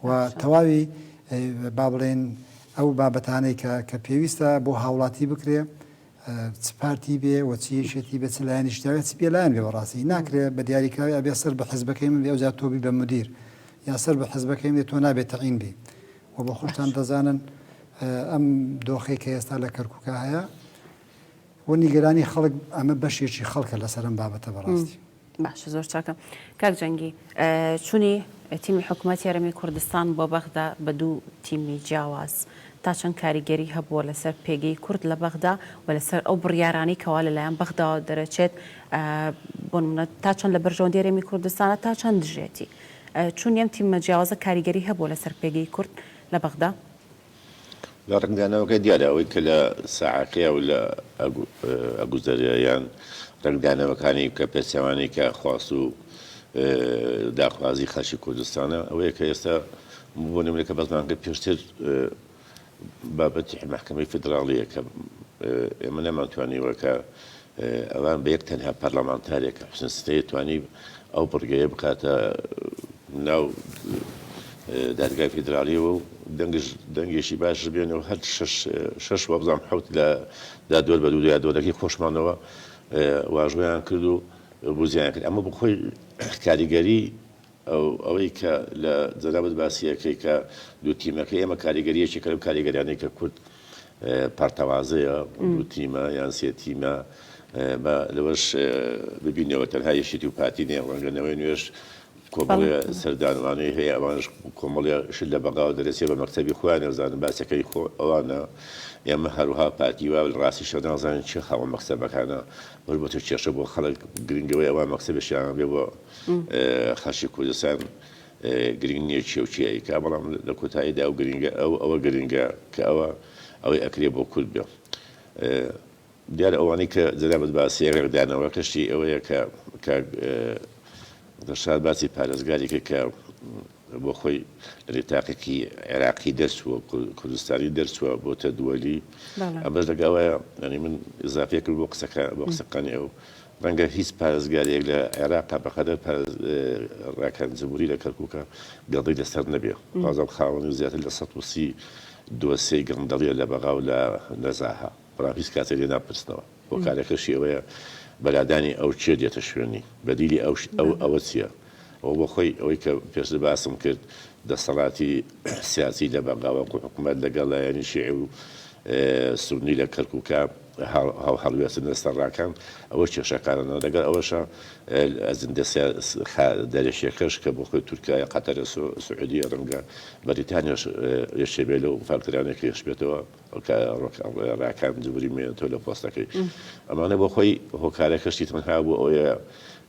و تەواوی با بڵێن ئەو بابەتانەی کە پێویستە بۆ هاوڵاتی بکرێ چ پارتی بێ و چیشێتی بێت لایەنیشتاوێت چ پێلایەن بێ بەڕاستی ناکرێت بە دیاریکراوی ئەبێ سەر بە حیزبەکەی من بێ ئەو جار تۆبی بە مدیر یا سەر بە حیزبەکەی من تۆ نابێت تەعین بێ و بە خۆشتان دەزانن ئەم دۆخەی کە ئێستا لە کەرکووکە هەیە و نیگەرانی خەڵک ئەمە بەشێکی خەڵکە لەسەرم بابەتە بەڕاستی باشە زۆر چاکە کاک جەنگی چوونی تیمی حکوومەتی هەرێمی کوردستان بۆ بەغدا بە دوو تیمی جیاواز تا چەند کاریگەری هەبووە لەسەر پێگەی کورد لە بەغدا و لەسەر ئەو بڕیارانی کەوا لەلایەن بەغداوە دەرەچێت بۆ نمونە تا چەند لە بەرژەوەندی هەرێمی کوردستانە تا چەند دژێتی چون ئەم تیمە جیاوازە کاریگەری هەبووە لەسەر پێگەی کورد لە بەغدا لە ڕنگدانەوەکە دیارە ئەوەی کە لە ساعەکەیە و لە ئەگوزەریان ڕنگدانەوەکانی کە پێچەوانی کە خواست و داخوازی خەڵکی کوردستانە ئەوەیە کە ئێستا بۆ نمونە کە بەزمانکە پێشتر بابەتی محکەمەی فدراڵیە کە ئێمە نەمانتوانیوە کە ئەوان بە یەک تەنها پەرلەمانتارێکە حوسێن ستەیە توانی ئەو بڕگەیە بکاتە ناو دادگای فیدراالیەوە و دەنگێکی باش بێنەوە هەر شش وەبزام حوت لە دادوەر بە دوو دادوەرەکەی خۆشمانەوە واژۆیان کرد و بوزیان کرد ئەمە بخۆی کاریگەری ئەوەی کە لە جەنابەت باسیەکەی کە دوو تیمەکە ئێمە کاریگەریەکی کەم کاریگەریانەی کە کورد پارتەوازەیە دوو تیمە یان سێ تیمە لەوەش ببینەوە تەنها یەشێتی و پارتی نێ ڕەنگەنەوەی نوێش کۆمەڵێ سەردانوانەی هەیە ئەوانش کۆمەڵێ شت لە بەغاوە دەرەچێت بە مەکتەبی خۆیان نەزانن باسەکەی خۆ ئەوانە ئێمە هەروها پارتیوا ڕاستی شە نازانین چی خاوە مەکتەبەکانە بۆتە کێشە بۆ خەڵک گرنگەوەی ئەوان مەکتەبێکیان بێ بۆ خەڵکی کوردستان گرنگ نییە چی و چیایی کا بەڵام لە کۆتاییدا ئەو گرنگە ئەوە گرنگە کە ئەوەی ئەکرێ بۆ کورد بێ دیارە ئەوانەی کە جەنابەت باسی ڕێکدانەوە کەشتی ئەوەیە کە دەشاد باسی پارێزگاریکە کە بۆ خۆی لە تاقێکی عێراقی دەرچووە کوردستانی دەرچووە بۆتە دووەلی ئەمەش لەگەڵەیە ینی من ئضافێ کرد بۆ قسەکانی ئەو ڕەنگە هیچ پارێزگاریەک لە عێراقا بەقەدەر ڕاکان جمهوری لە کەرکووکە گەڵی لەسەر نەبێ بازم خاوەنی زیاتر لە 130 دۆسەی گەندەڵیە لە بەغاو لە نەزاها بەڵام هیچ کاتێک لێ ناپرسنەوە بۆ کارێکەشی ئەوەیە بەلادانی ئەو چێ دێتە شوێنی بەدیلی ئەوە چییە؟ ئەو بۆ خۆی ئەوەی کە پێش باسم کرد دەسەڵاتی سیاسی لە بەغاوە حکوومەت لەگەڵ لایەنی شیعی و سونی لە کەرکووکە هەڵوێستن لەسەر ڕاکان ئەوە کێشەکانەوە لەگەڵ ئەوەشە ئەزیندە دەرێشیەکەش کە بۆ خۆی تورکایە قەتەرە سعودیە ڕەنگە بەریتانیاش یەشێبێ لەو فەرقرانێکی یەشبێتەوە ڕاکان جبوری مێنێتەوە لە پۆستەکەی ئەمانە بۆ خۆی هۆکارەکەشتی تەنها بوو ئەوەیە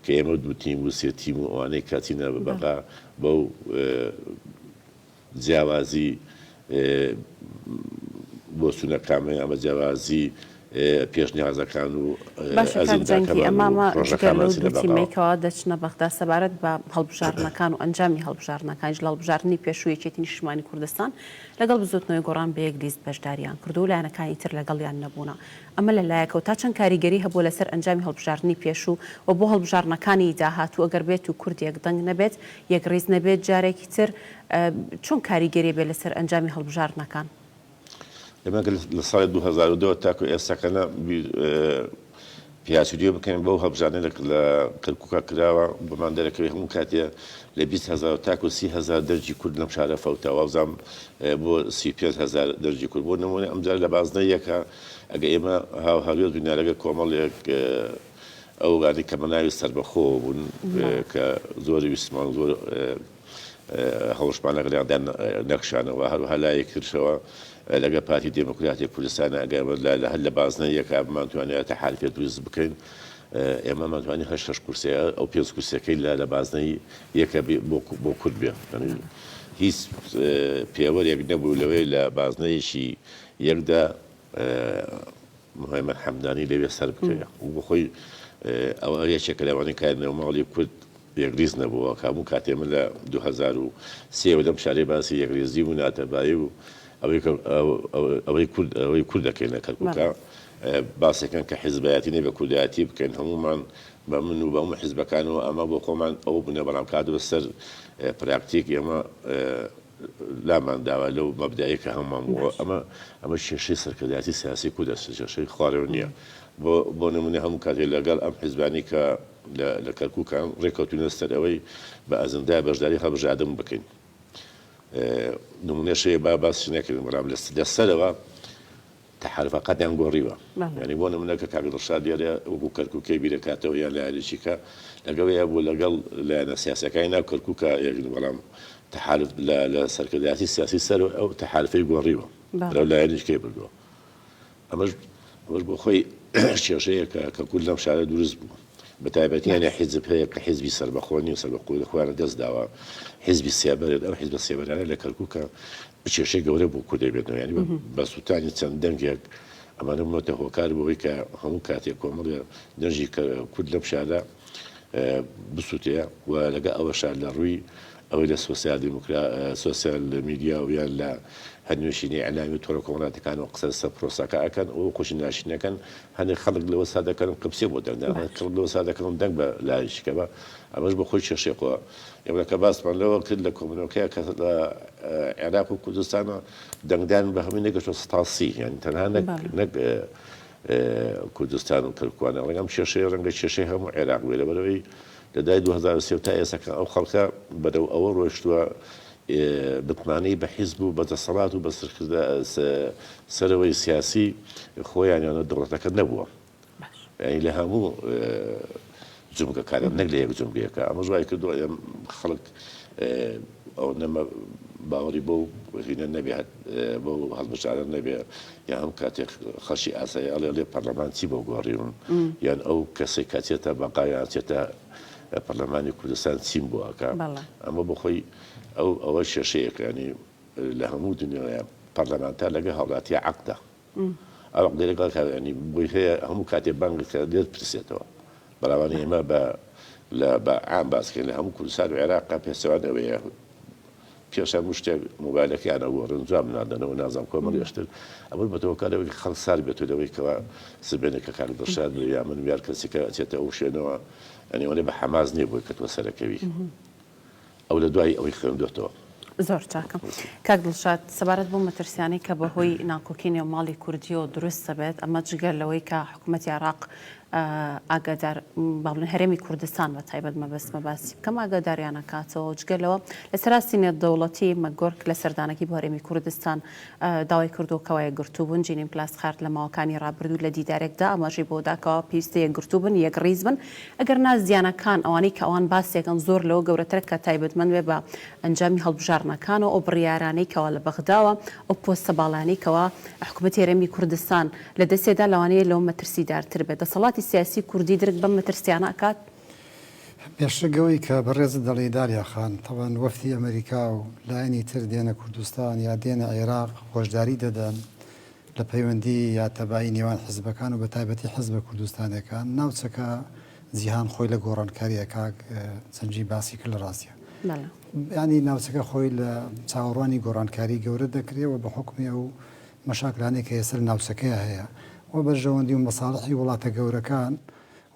کە ئێمە دوو تیم و سێ تیم و ئەوانەی کاتینە بەغا بەو جیاوازی بۆ سونەکامە ئەمە جیاوازی پێشنیازەکان و باشەکەنگی ئەمامە تیمێکەوە دەچنە بەغدا سەبارەت بە هەڵبژارنەکان و ئەنجامی هەڵبژارنەکانیش لە هەڵبژارنی پێشوویەکێتی نیشتیمانی کوردستان لەگەڵ بزوتنەوەی گۆڕان بە یەک لیست بەشداریان کردو و لایەنەکانی تر لەگەڵیان نەبوونا ئەمە لەلایەکەوە تا چەند کاریگەری هەبوو لەسەر ئەنجامی هەڵبژارنی پێشوو و بۆ هەڵبژارنەکانی داهاتوو ئەگەر بێت و کورد یەکدەنگ نەبێت یەکڕێز نەبێت جارێکی تر چۆن کاریگەری بێت لەسەر ئەنجامی هەڵبژارنەکان لەمە لە ساڵی 2002 تاکو ئێستاکەنە پیاسودیۆ بکەین بەو هەڵبژانە لە کەرکووکە کراوە بەمان دەرەکەوی هەموو کاتێ لە 20,000 تاکو 30,000 دەرجی کورد لەم شارە فەوتە وازام بۆ 35,000 دەرجی کورد بۆ نمونە ئەمجار لە بازنەیەکە ئەگە ئێمە هاوهاوێت بینارەگە کۆمەڵێک ئەو گانی کە مەناوی سەربەخۆ بوون کە زۆری ویسمان زۆر هەڵشمانە گەلیاندان نەخشانەوە هەروها لایەک کردشەوە لەگە پارتی دموکراتی کوردستانە ئەگەمە هەر لە بازنە یەکە بمانتوانێت تەحالفێ دروست بکەین ئێمە ماتوانانی 8 کورسەیە ئەو 5 کورسەکەی لە بازنەی یەکە بۆ کورد بێ هیچ پێوەرێک نەبوو لەوەی لە بازنەیەشی یەکدا محەممەد حەمدانی لەوێ سەر بکرێ و بۆ خۆی ئەوە یەکێکە لەوانەی کارنەوە ماڵی کورد یەکریز نەبووە کاموو کاتێ من لە 2003 دەم شارەی باسی یەکریزی و ناتەبایی و ئەوەی کورد دەکەین لە کەرکووکە باسێکەکەن کە حیزبایەتی نێ بە کوردایەتی بکەین هەمومان بە من و بەمە حیزبەکانەوە ئەمە بۆ خۆمان ئەو بنە بەڵام کاتوە سەر پراکتیک ئێمە لامان داوا لەو مەبدایەکە هەمومان ئەمە کێشەی سەرکردایەتی سیاسی کوردە کێشەی خوارەوە نییە بۆ نمونە هەموو کاتێک لەگەڵ ئەم حیزبانی کە لە کەرکووکان ڕێکەوتونە سەر ئەوەی بە ئەزندای بەشداری هەڵبژاردن بکەین نمونەشەیە باس نەکردن بەڵام لەسەرەوە تەحالفەکەتیان گۆڕیوە ینی بۆ نمونەکە کاک دڵشاد دیارە وەکو کەرکووکەی بیرەکاتەوە یان لە یاریچیکە لەگەڵەیە بوو لەگەڵ لایەنە سیاسەکانی ناو کەرکووکە بەڵام تەحالف لە سەرکردایەتی سیاسی سەر ئەو تەحالفەی گۆڕیوە لەو لایەنیشکەی بردووە ئەمەش بۆ خۆی کێشەیە کە کورد لەم شارە دروست بوو بەتایبەتیانە حیزب هەیە کە حیزبی سەربەخۆنی و سەربەخۆی خۆیانە دەست داوە حیزبی سێبەرێت ئەو حیزبە سێبەرانە لە کەرکووکە کێشەی گەورە بۆ کوردی بێتەوە ینی بە سووتانی چەند دەنگێک ئەمانە بمەتە هۆکار بەوەی کە هەموو کاتێک کۆمەڵە دەنجی کورد لەم شارە بسووتەیە و لەگە ئەوە شار لە ڕووی ئەوەی لە سۆسیال میدیا و یان لە هەنوێشینی ئەلامی تۆڕە کۆمەڵاتەکان و قسە سە پرۆساکە ئەکەن ئەو خۆشی ناشینەکەن هەندێک خەڵک لەوە سادەکەن قپسێ بۆ دەنگدا لەوە سادەکەن دەنگ بە لایشکەوە ئەمەش بە خۆی کێشێکەوە ئێمەکە باسمان لەوە کرد لە کۆمنەکەی کە لە عێراق و کوردستانە دەنگدان بە هەمووی نەگەشتە ستاسی یان تەنها نەک کوردستان و کەرکووانە ڕەنگەم کێشەیە ڕەنگە کێشەی هەموو عێراق بێ لەبەرەوەی لە دای 2023 تا ئێساکە ئەو خەڵکە بەدەو ئەوە ڕۆیشتووە بتمانەی بە حیزب و بە دەسەڵات و بە سەرەوەی سیاسی خۆیانیانە دەوڵەتەکە نەبووە ینی لە هەموو جمگەکانە نەک لە یەک جمگەیەکە ئەمە ژوای کردووە خەڵک ئەو نەمە باوەڕی بۆ هینە نەبێت بۆ هەڵبژارە نەبێ یان هەم کاتێک خەشی ئاساییاڵێ لێ پەرلەمانچی بۆ گۆڕیون یان ئەو کەسێک کاتێتە بەقایان چێتە پەرلەمانی کوردستان چیم بووەکە ئەمە بۆ خۆی ئەوە کێشەیەک ینی لە هەموو دنیاە پەرلەمانتار لەگە هەوڵاتی عەقدە ئەو عقدەیەک ینی بۆی هەیە هەموو کاتێ بانگەکە دێت پرسێتەوە بەڵاوانی ئێمە بە عام باسکەین لە هەموو کوردستان و عێراقا پێچەوانەوەیە پێشە هەموو شتێک مۆبایلەکەیانە وەڕن جواب نادەنەوە نازانام کۆمەڵیشتر ئەمە بەتەوەکارەوەی خەڵک سار بێت و لەوەی کەەوە سبێنێکە کار دەشاد یا من ویار کەسێکە ئەچێتە ئەو شوێنەوە ئەنیوەێ بە حەماز نییە بۆی کەتوە سەرەکەوی ئەو لە دوای ئەوەی خوێندوێتەوە. زۆر چاکەم کاک دڵشاد سەبارەت بۆ مەترسیانی کە بەهۆی ناکۆکی نێوماڵی کوردی و دروستە بێت ئەمە جگەر لەوەی کە حکوومەتی عێراق ئاگادار باڵن هەرێمی کوردستان بە تایبەت مەبەستمە باسی بکەم ئاگاداریانە کاتەوە جگەلەوە لەسەر سینێت دەوڵەتی مەگۆرک لە سەردانەکی بۆ هەرێمی کوردستان داوای کردوکەوە یەکگرتووبوون جینیم پلاس خارد لە ماوەکانی ڕابردوو لە دیدارێکدا ئەمەژی بۆ داکەوە پێویستە یەکگرتووبن یەکڕیز بن ئەگەر نازیانەکان ئەوانەی کە ئەوان باسێکن زۆر لەوە گەورەتر کە تایبەتمەند وێ بە ئەنجامی هەڵبژارنەکانەوە ئەو بڕیارانەی کەەوە لە بەغداوە ئەو پۆستە باڵانەی کەەوە حکوومەتی هەرێمی کوردستان لە دەستێدا لەوانەیە لەو مەترسیدارتر بێت دەسەڵاتی سیاسی کوردی درک بەم مەترسیانە ئەکات پێشگەوەی کە بەڕێز دەڵی داریاخان تەوان وەفتی ئەمریکا و لایەنی تر دێنە کوردستان یا دێنە عێراق خۆشداری دەدەن لە پەیوەندی یا تەبایی نێوان حزبەکان و بە تایبەتی حزبە کوردستانەکان ناوچەکە جیهان خۆی لە گۆڕانکاریە کاک چەنجی باسی کرد لە ڕاستیە ینی ناوچەکە خۆی لە چاوەڕوانی گۆڕانکاری گەورە دەکرێەوە بە حکمی و مەشاکلانێک کە ێسەر ناوچەکەی هەیە و بەژەوەندی و مەساڵحی وڵاتە گەورەکان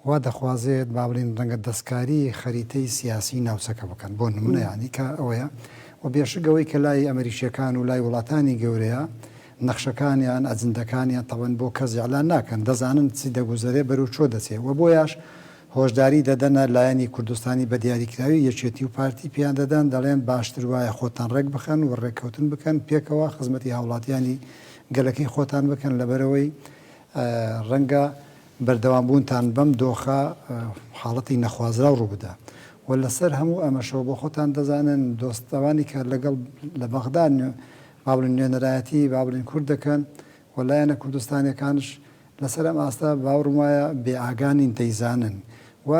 وا دەخوازێت با بڵین ڕەنگە دەستکاری خەریتەی سیاسی ناوچەکە بکەن بۆ نمونە ینی کە ئەوەیە و بێشگەوەی کە لای ئەمریکیەکان و لای وڵاتانی گەورەیە نەخشەکانیان ئەجندەکانیان تەوەن بۆ کەس ئیعلان ناکەن دەزانن چی دەگوزارێ بەرەو چۆ دەچێت و بۆیاش هۆشداری دەدەنە لایەنی کوردستانی بە دیاریکراوی یەکێتی و پارتی پیان دەدەن دەڵێن باشتر وایە خۆتان ڕێک بخەن و ڕێککەوتن بکەن پێکەوە خزمەتی هاوڵاتیانی گەلەکەی خۆتان بکەن لەبەرەوەی ڕەنگە بەردەوامبوونتان بەم دۆخە حاڵەتی نەخوازرا ڕوو بدە و لەسەر هەموو ئەمەشەوە بۆ خۆتان دەزانن دۆستەوانی کە لەگەڵ لە بەغدان بابلین نوێنەرایەتی بابلین کورد دەکەن و لایەنە کوردستانیەکانش لەسەر ئەم ئاستا باوڕم وایە بێئاگانین دەیزانن و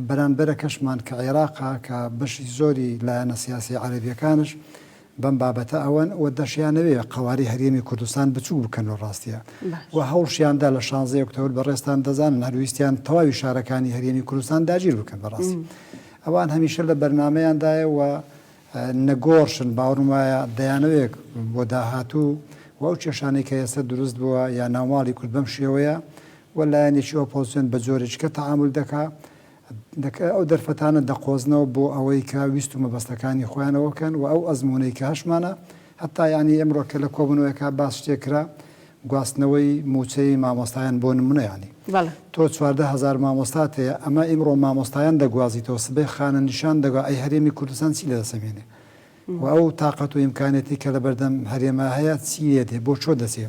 بەرامبەرە کەشمان کە عێراقا کە بەشی زۆری لایەنە سیاسی عەرەبیەکانش بەم بابەتە ئەوەن و دەشیانەوێ قەواری هەرێمی کوردستان بچوو بکەن و ڕاستیە و هەوڵشیاندا لە 16 ئۆکتۆبر بەڕێستان دەزانن هەرویستیان تەواوی شارەکانی هەرێمی کوردستان داگیر بکەن بەڕاستی ئەوان هەمیشە لە بەرنمەیاندایە و نەگۆڕشن باوەڕم وایە دەیانەوێت بۆ داهاتوو و ئەو کێشانەی کە ئێستا دروست بووە یا ناوماڵی کورد بەم شێوەیە و لایەنێکی ئۆپۆزیسیۆن بە جۆرێککە تەعامل دەکات ئەو دەرفەتانە دەقۆزنەوە بۆ ئەوەی کە ویست و مەبەستەکانی خۆیانەوەکەن و ئەو ئەزمونەی کە هەشمانە هەتا ینی ئەمڕۆکە لە کۆبنەوەیەکە باس شتێکرا گواستنەوەی موچەی مامۆستایان بۆ نمونەیانی تۆ 14,000 مامۆستات هەیە ئەمە ئیمڕۆ مامۆستایان دەگوازیتەوە سبەی خانە نیشان دەگوا ئەی هەرێمی کوردستان چی لە دەسەمێنێ و ئەو تااقەت و ئیمکانێتی کە لە بەردەم هەرێمە هەیە چیە دێ بۆ چۆ دەسێ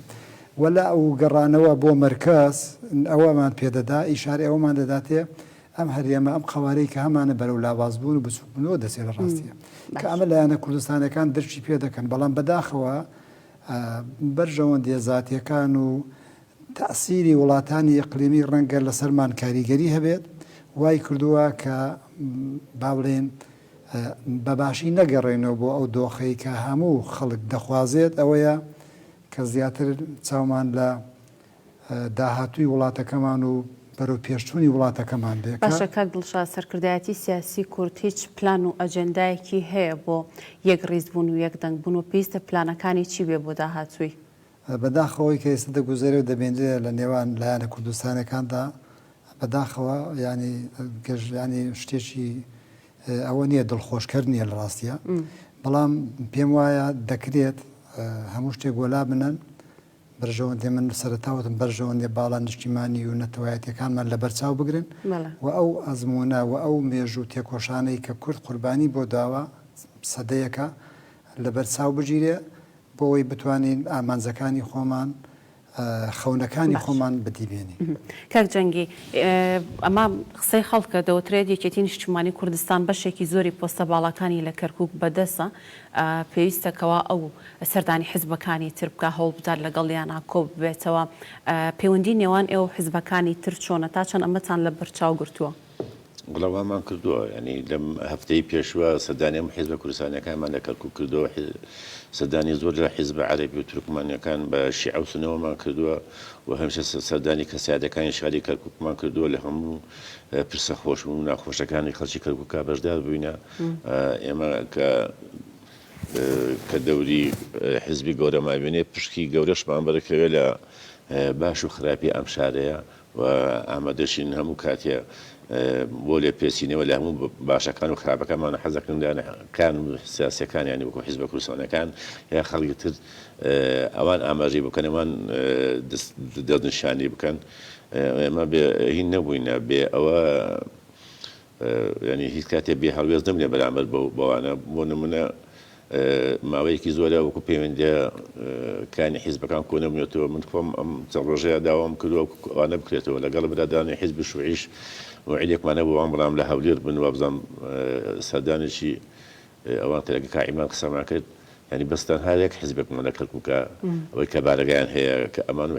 وەلا ئەو گەڕانەوە بۆ مەرکەز ئەوەمان پێدەدا ئیشارە ئەومان دەداتێ ئەم هەرێمە ئەم قوارەی کە هەمانە بەرەو لاوازبوون و بچووکبوونەوە دەسێت لە ڕاستیە کە ئەمە لایەنە کوردستانەکان دەرچی پێ دەکەن بەڵام بەداخەوە بەرژەوەندیە زاتیەکان و تەسیری وڵاتانی ئیقلیمی ڕەنگە لەسەرمان کاریگەری هەبێت وای کردووە کە با بڵێن بەباشی نەگەڕێنەوە بۆ ئەو دۆخەی کە هەموو خەڵک دەخوازێت ئەوەیە کە زیاتر چاومان لە داهاتووی وڵاتەکەمان و بەرەو پێشچوونی وڵاتەکەمان بێت باشە کاک دڵشاد سەرکردایەتی سیاسی کورد هیچ پلان و ئەجەندایەکی هەیە بۆ یەک ڕیزبوون و یەکدەنگ بوون و پێویستە پلانەکانی چی بێ بۆ داهاتووی بەداخەوەی کە ئێستا دەگوزارێ و دەبێنرێت لە نێوان لایەنە کوردستانەکاندا بەداخەوە ینی شتێکی ئەوە نییە دڵخۆشکرد نییە لە ڕاستیە بەڵام پێم وایە دەکرێت هەموو شتێک گۆلا بنن بەرژەوەندێ من سەرتاوتم بەرژەوەندێ باڵا نیشتیمانی و نەتەوایەتەکانمان لە بەرچاو بگرن و ئەو ئەزمونە و ئەو مێژ و تێکۆشانەی کە کورد قوربانی بۆ داوە سەدەیەکە لە بەرچاو بگیرێ بۆ ئەوەی بتوانین ئامانجەکانی خۆمان خەونەکانی خۆمان بەدیبێنی کاک جەنگی ئەمە قسەی خەڵکە دەوترێت یەکێتی نیشتیمانی کوردستان بەشێکی زۆری پۆستە باڵەکانی لە کەرکووک بەدەستە پێویستەکەوە ئەو سەردانی حزبەکانی تر بکە هەوڵ بدات لەگەڵیانە کۆ ببێتەوە پەیوەندی نێوان ئێوە حزبەکانی تر چۆنە تا چەند ئەمەتان لە بەرچاو گرتووە وڵەوامان کردووە ینی لەم هەفتەی پێشوە سەردانیم حیزبە کوردستانیەکانمان لە کەرکووک کردەوە سەردانی زۆر لە حیزبە عەرەبی و تورکمانیەکان بە شیعە و سونەوەمان کردووە و هەمیشە سەردانی کەسیادەکانی شاری کەرکووکمان کردووە لە هەموو پرسە خۆش و ناخۆشەکانی خەڵکی کەرکووکا بەشدار بووینە ئێمە کە دەوری حیزبی گەورەمان بینێ پشکی گەورەشمان بەرەکەوێت لە باش و خراپی ئەم شارەیە و ئامادەشین هەموو کاتێ بۆ لێ پێچینەوە لە هەموو باشەکان و خراپەکانمان حەزەکردانەکان و سیاسەکانیانی وەکو حیزبە کوردستانەکان یا خەڵکی تر ئەوان ئاماژەی بکەن ئەوان دەستنیشانی بکەن ئێمە هین نەبووینە بێ ئەوە ینی هیچ کاتێ بێ هەڵوێز نەبووینە بەرامبەر بەوانە بۆ نمونە ماوەیەکی زۆرە وەکو پەیوەندیە کانی حیزبەکان کۆ نەبوونێتەوە من خۆم ئەم چەند ڕۆژەیە داوام کردووە ئەوانە بکرێتەوە لەگەڵ برادرانی حیزب شوعیش وعیدێکمانە بووان بەڵام لە هەولێر بن و بزانم سەردانێکی ئەوان تەلەکە کاعیمان قسەمان کرد ینی بەستان هەرێک حیزبێکمان لە کەرکووکە ئەوەی کە بارەگەیان هەیە کە ئەمان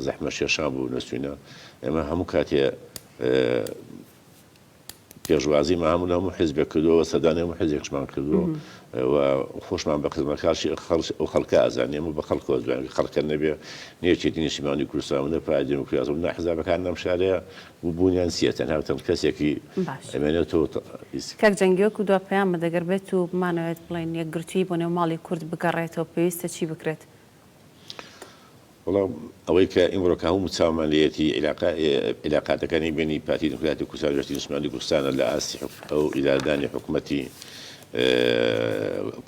زەحمە شێشان بوو نەچوینە ئێمە هەموو کاتێ پێشوازی هەموو هەموو حیزبێک کردووە سەردانی هەموو حیزێکشمان کردووە و خۆشمان بە خزمەتکارشی ئەو خەڵکە ئازانێ ئێمە بە خەڵکەوە زوێن خەڵکە نەبێ نێچێتی نیشتیمانی کوردستان نەپای دموکراسی و نەحزابەکان لەم شارەیە بوونیان سیە تەنها تەنها کەسێکی ئەمێنێتەوە کاک جەنگیوەک و دوا پەیامە دەگەر بێت و بمانەوێت بڵێن یەکگرتووی بۆ نێو ماڵی کورد بگەڕێتەوە پێویستە چی بکرێت؟ وەڵام ئەوەی کە ئیمڕۆکە هەموو چاومانلەتی علاقاتەکانی بینی پارتی دموکراتی کوردستان و نیشتیمانی کوردستانە لە ئاستی ئەو ئیدارەدانی حکوومەتی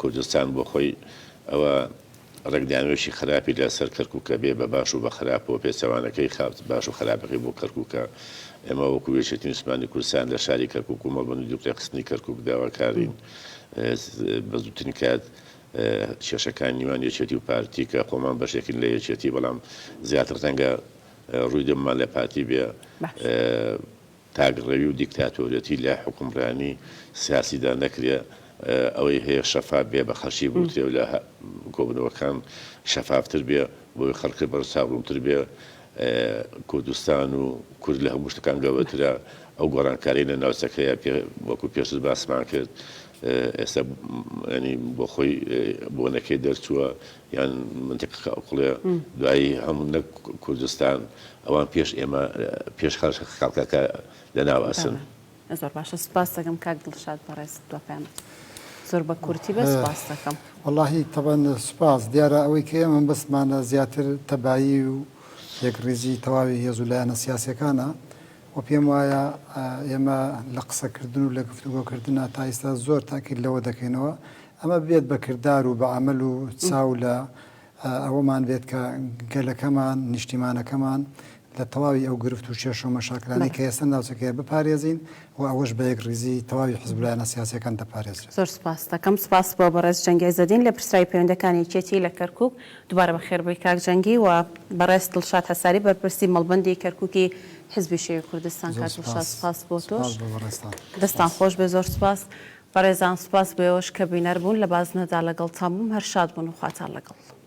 کوردستان بۆ خۆی ئەوە ڕێکدانوێشی خراپی لەسەر کەرکووکە بێ بە باش و بە خراپەوە پێچەوانەکەی خاوت باش و خراپەکەی بۆ کەرکووکە ئێمە وەکو وێشێتی نیشتیمانی کوردستان لە شاری کەرکووک و مەڵبەند و دووقڕێقستنی کەرکووک داواکارین بە زووترین کات کێشەکان نیوان یەکێتی و پارتی کە خۆمان بەشێکین لە یەکێتی بەڵام زیاتر ڕەنگە ڕووی دەممان لە پارتی بێ تاگڕەوی و دیکتاتۆرەتی لە حکومڕانی سیاسیدا نەکرێ ئەوەی هەیە شەفاف بێ بە خەڵکی بوترێ و لە کۆبنەوەکان شەفافتر بێ بۆی خەڵکی بەرچاوڕووتر بێ کوردستان و کورد لە هەموو شتەکان گەورەترە ئەو گۆڕانکاری لە ناوچەکەیە وەکو پێشتر باسمان کرد ئێستا ینی بۆ خۆی بۆنەکەی دەرچووە یان منتیقڵێ دوایی هەموو نەک کوردستان ئەوان پێش ئێمە پێش خەڵکەکە لەناو ئەسن زۆر باشە سپاس دەکەم کاک دڵشاد بەڕێز دوپەیامەت زۆر بە کورتی بە سپاس دەکەم وەڵاهی تەبەن سپاس دیارە ئەوەی کە ئێمە بەسمانە زیاتر تەبایی و یەکڕێزی تەواوی هێز و لایەنە سیاسیەکانە و پێم وایە ئێمە لە قسەکردن و لە گفتوگۆکردنە تا ئێستا زۆر تاکید لەوە دەکەینەوە ئەمە بێت بە کردار و بە عەمەل و چاو لە ئەوەمان بێت کە گەلەکەمان نیشتیمانەکەمان لە تەواوی ئەو گرفت و کێشە و مەشاکلانی کە ئێستا ناوچەکەیە بپارێزین و ئەوەش بە یەکڕێزی تەواوی حیزب لایەنە سیاسیەکان دەپارێزرێت. زۆر سپاس دەکەم سپاس بۆ بەڕێز جەنگی زەدین لە پرسراوی پەیوەندەکانی یەکێتی لە کەرکووک دووبارە بەخێربووی کاک جەنگی و بەڕێز دڵشاد هەساری بەرپرسی مەڵبەندی کەرکووکی حیزبی شێوی کوردستان کاک دڵشاد سپاس بۆ تۆش دەستان خۆش بێ زۆر سپاس بەڕێزان سپاس بۆ ئێوەش کە بینەر بوون لە بازنەدا لەگەڵتان بووم هەر شاد بوون و خواتان لەگەڵ.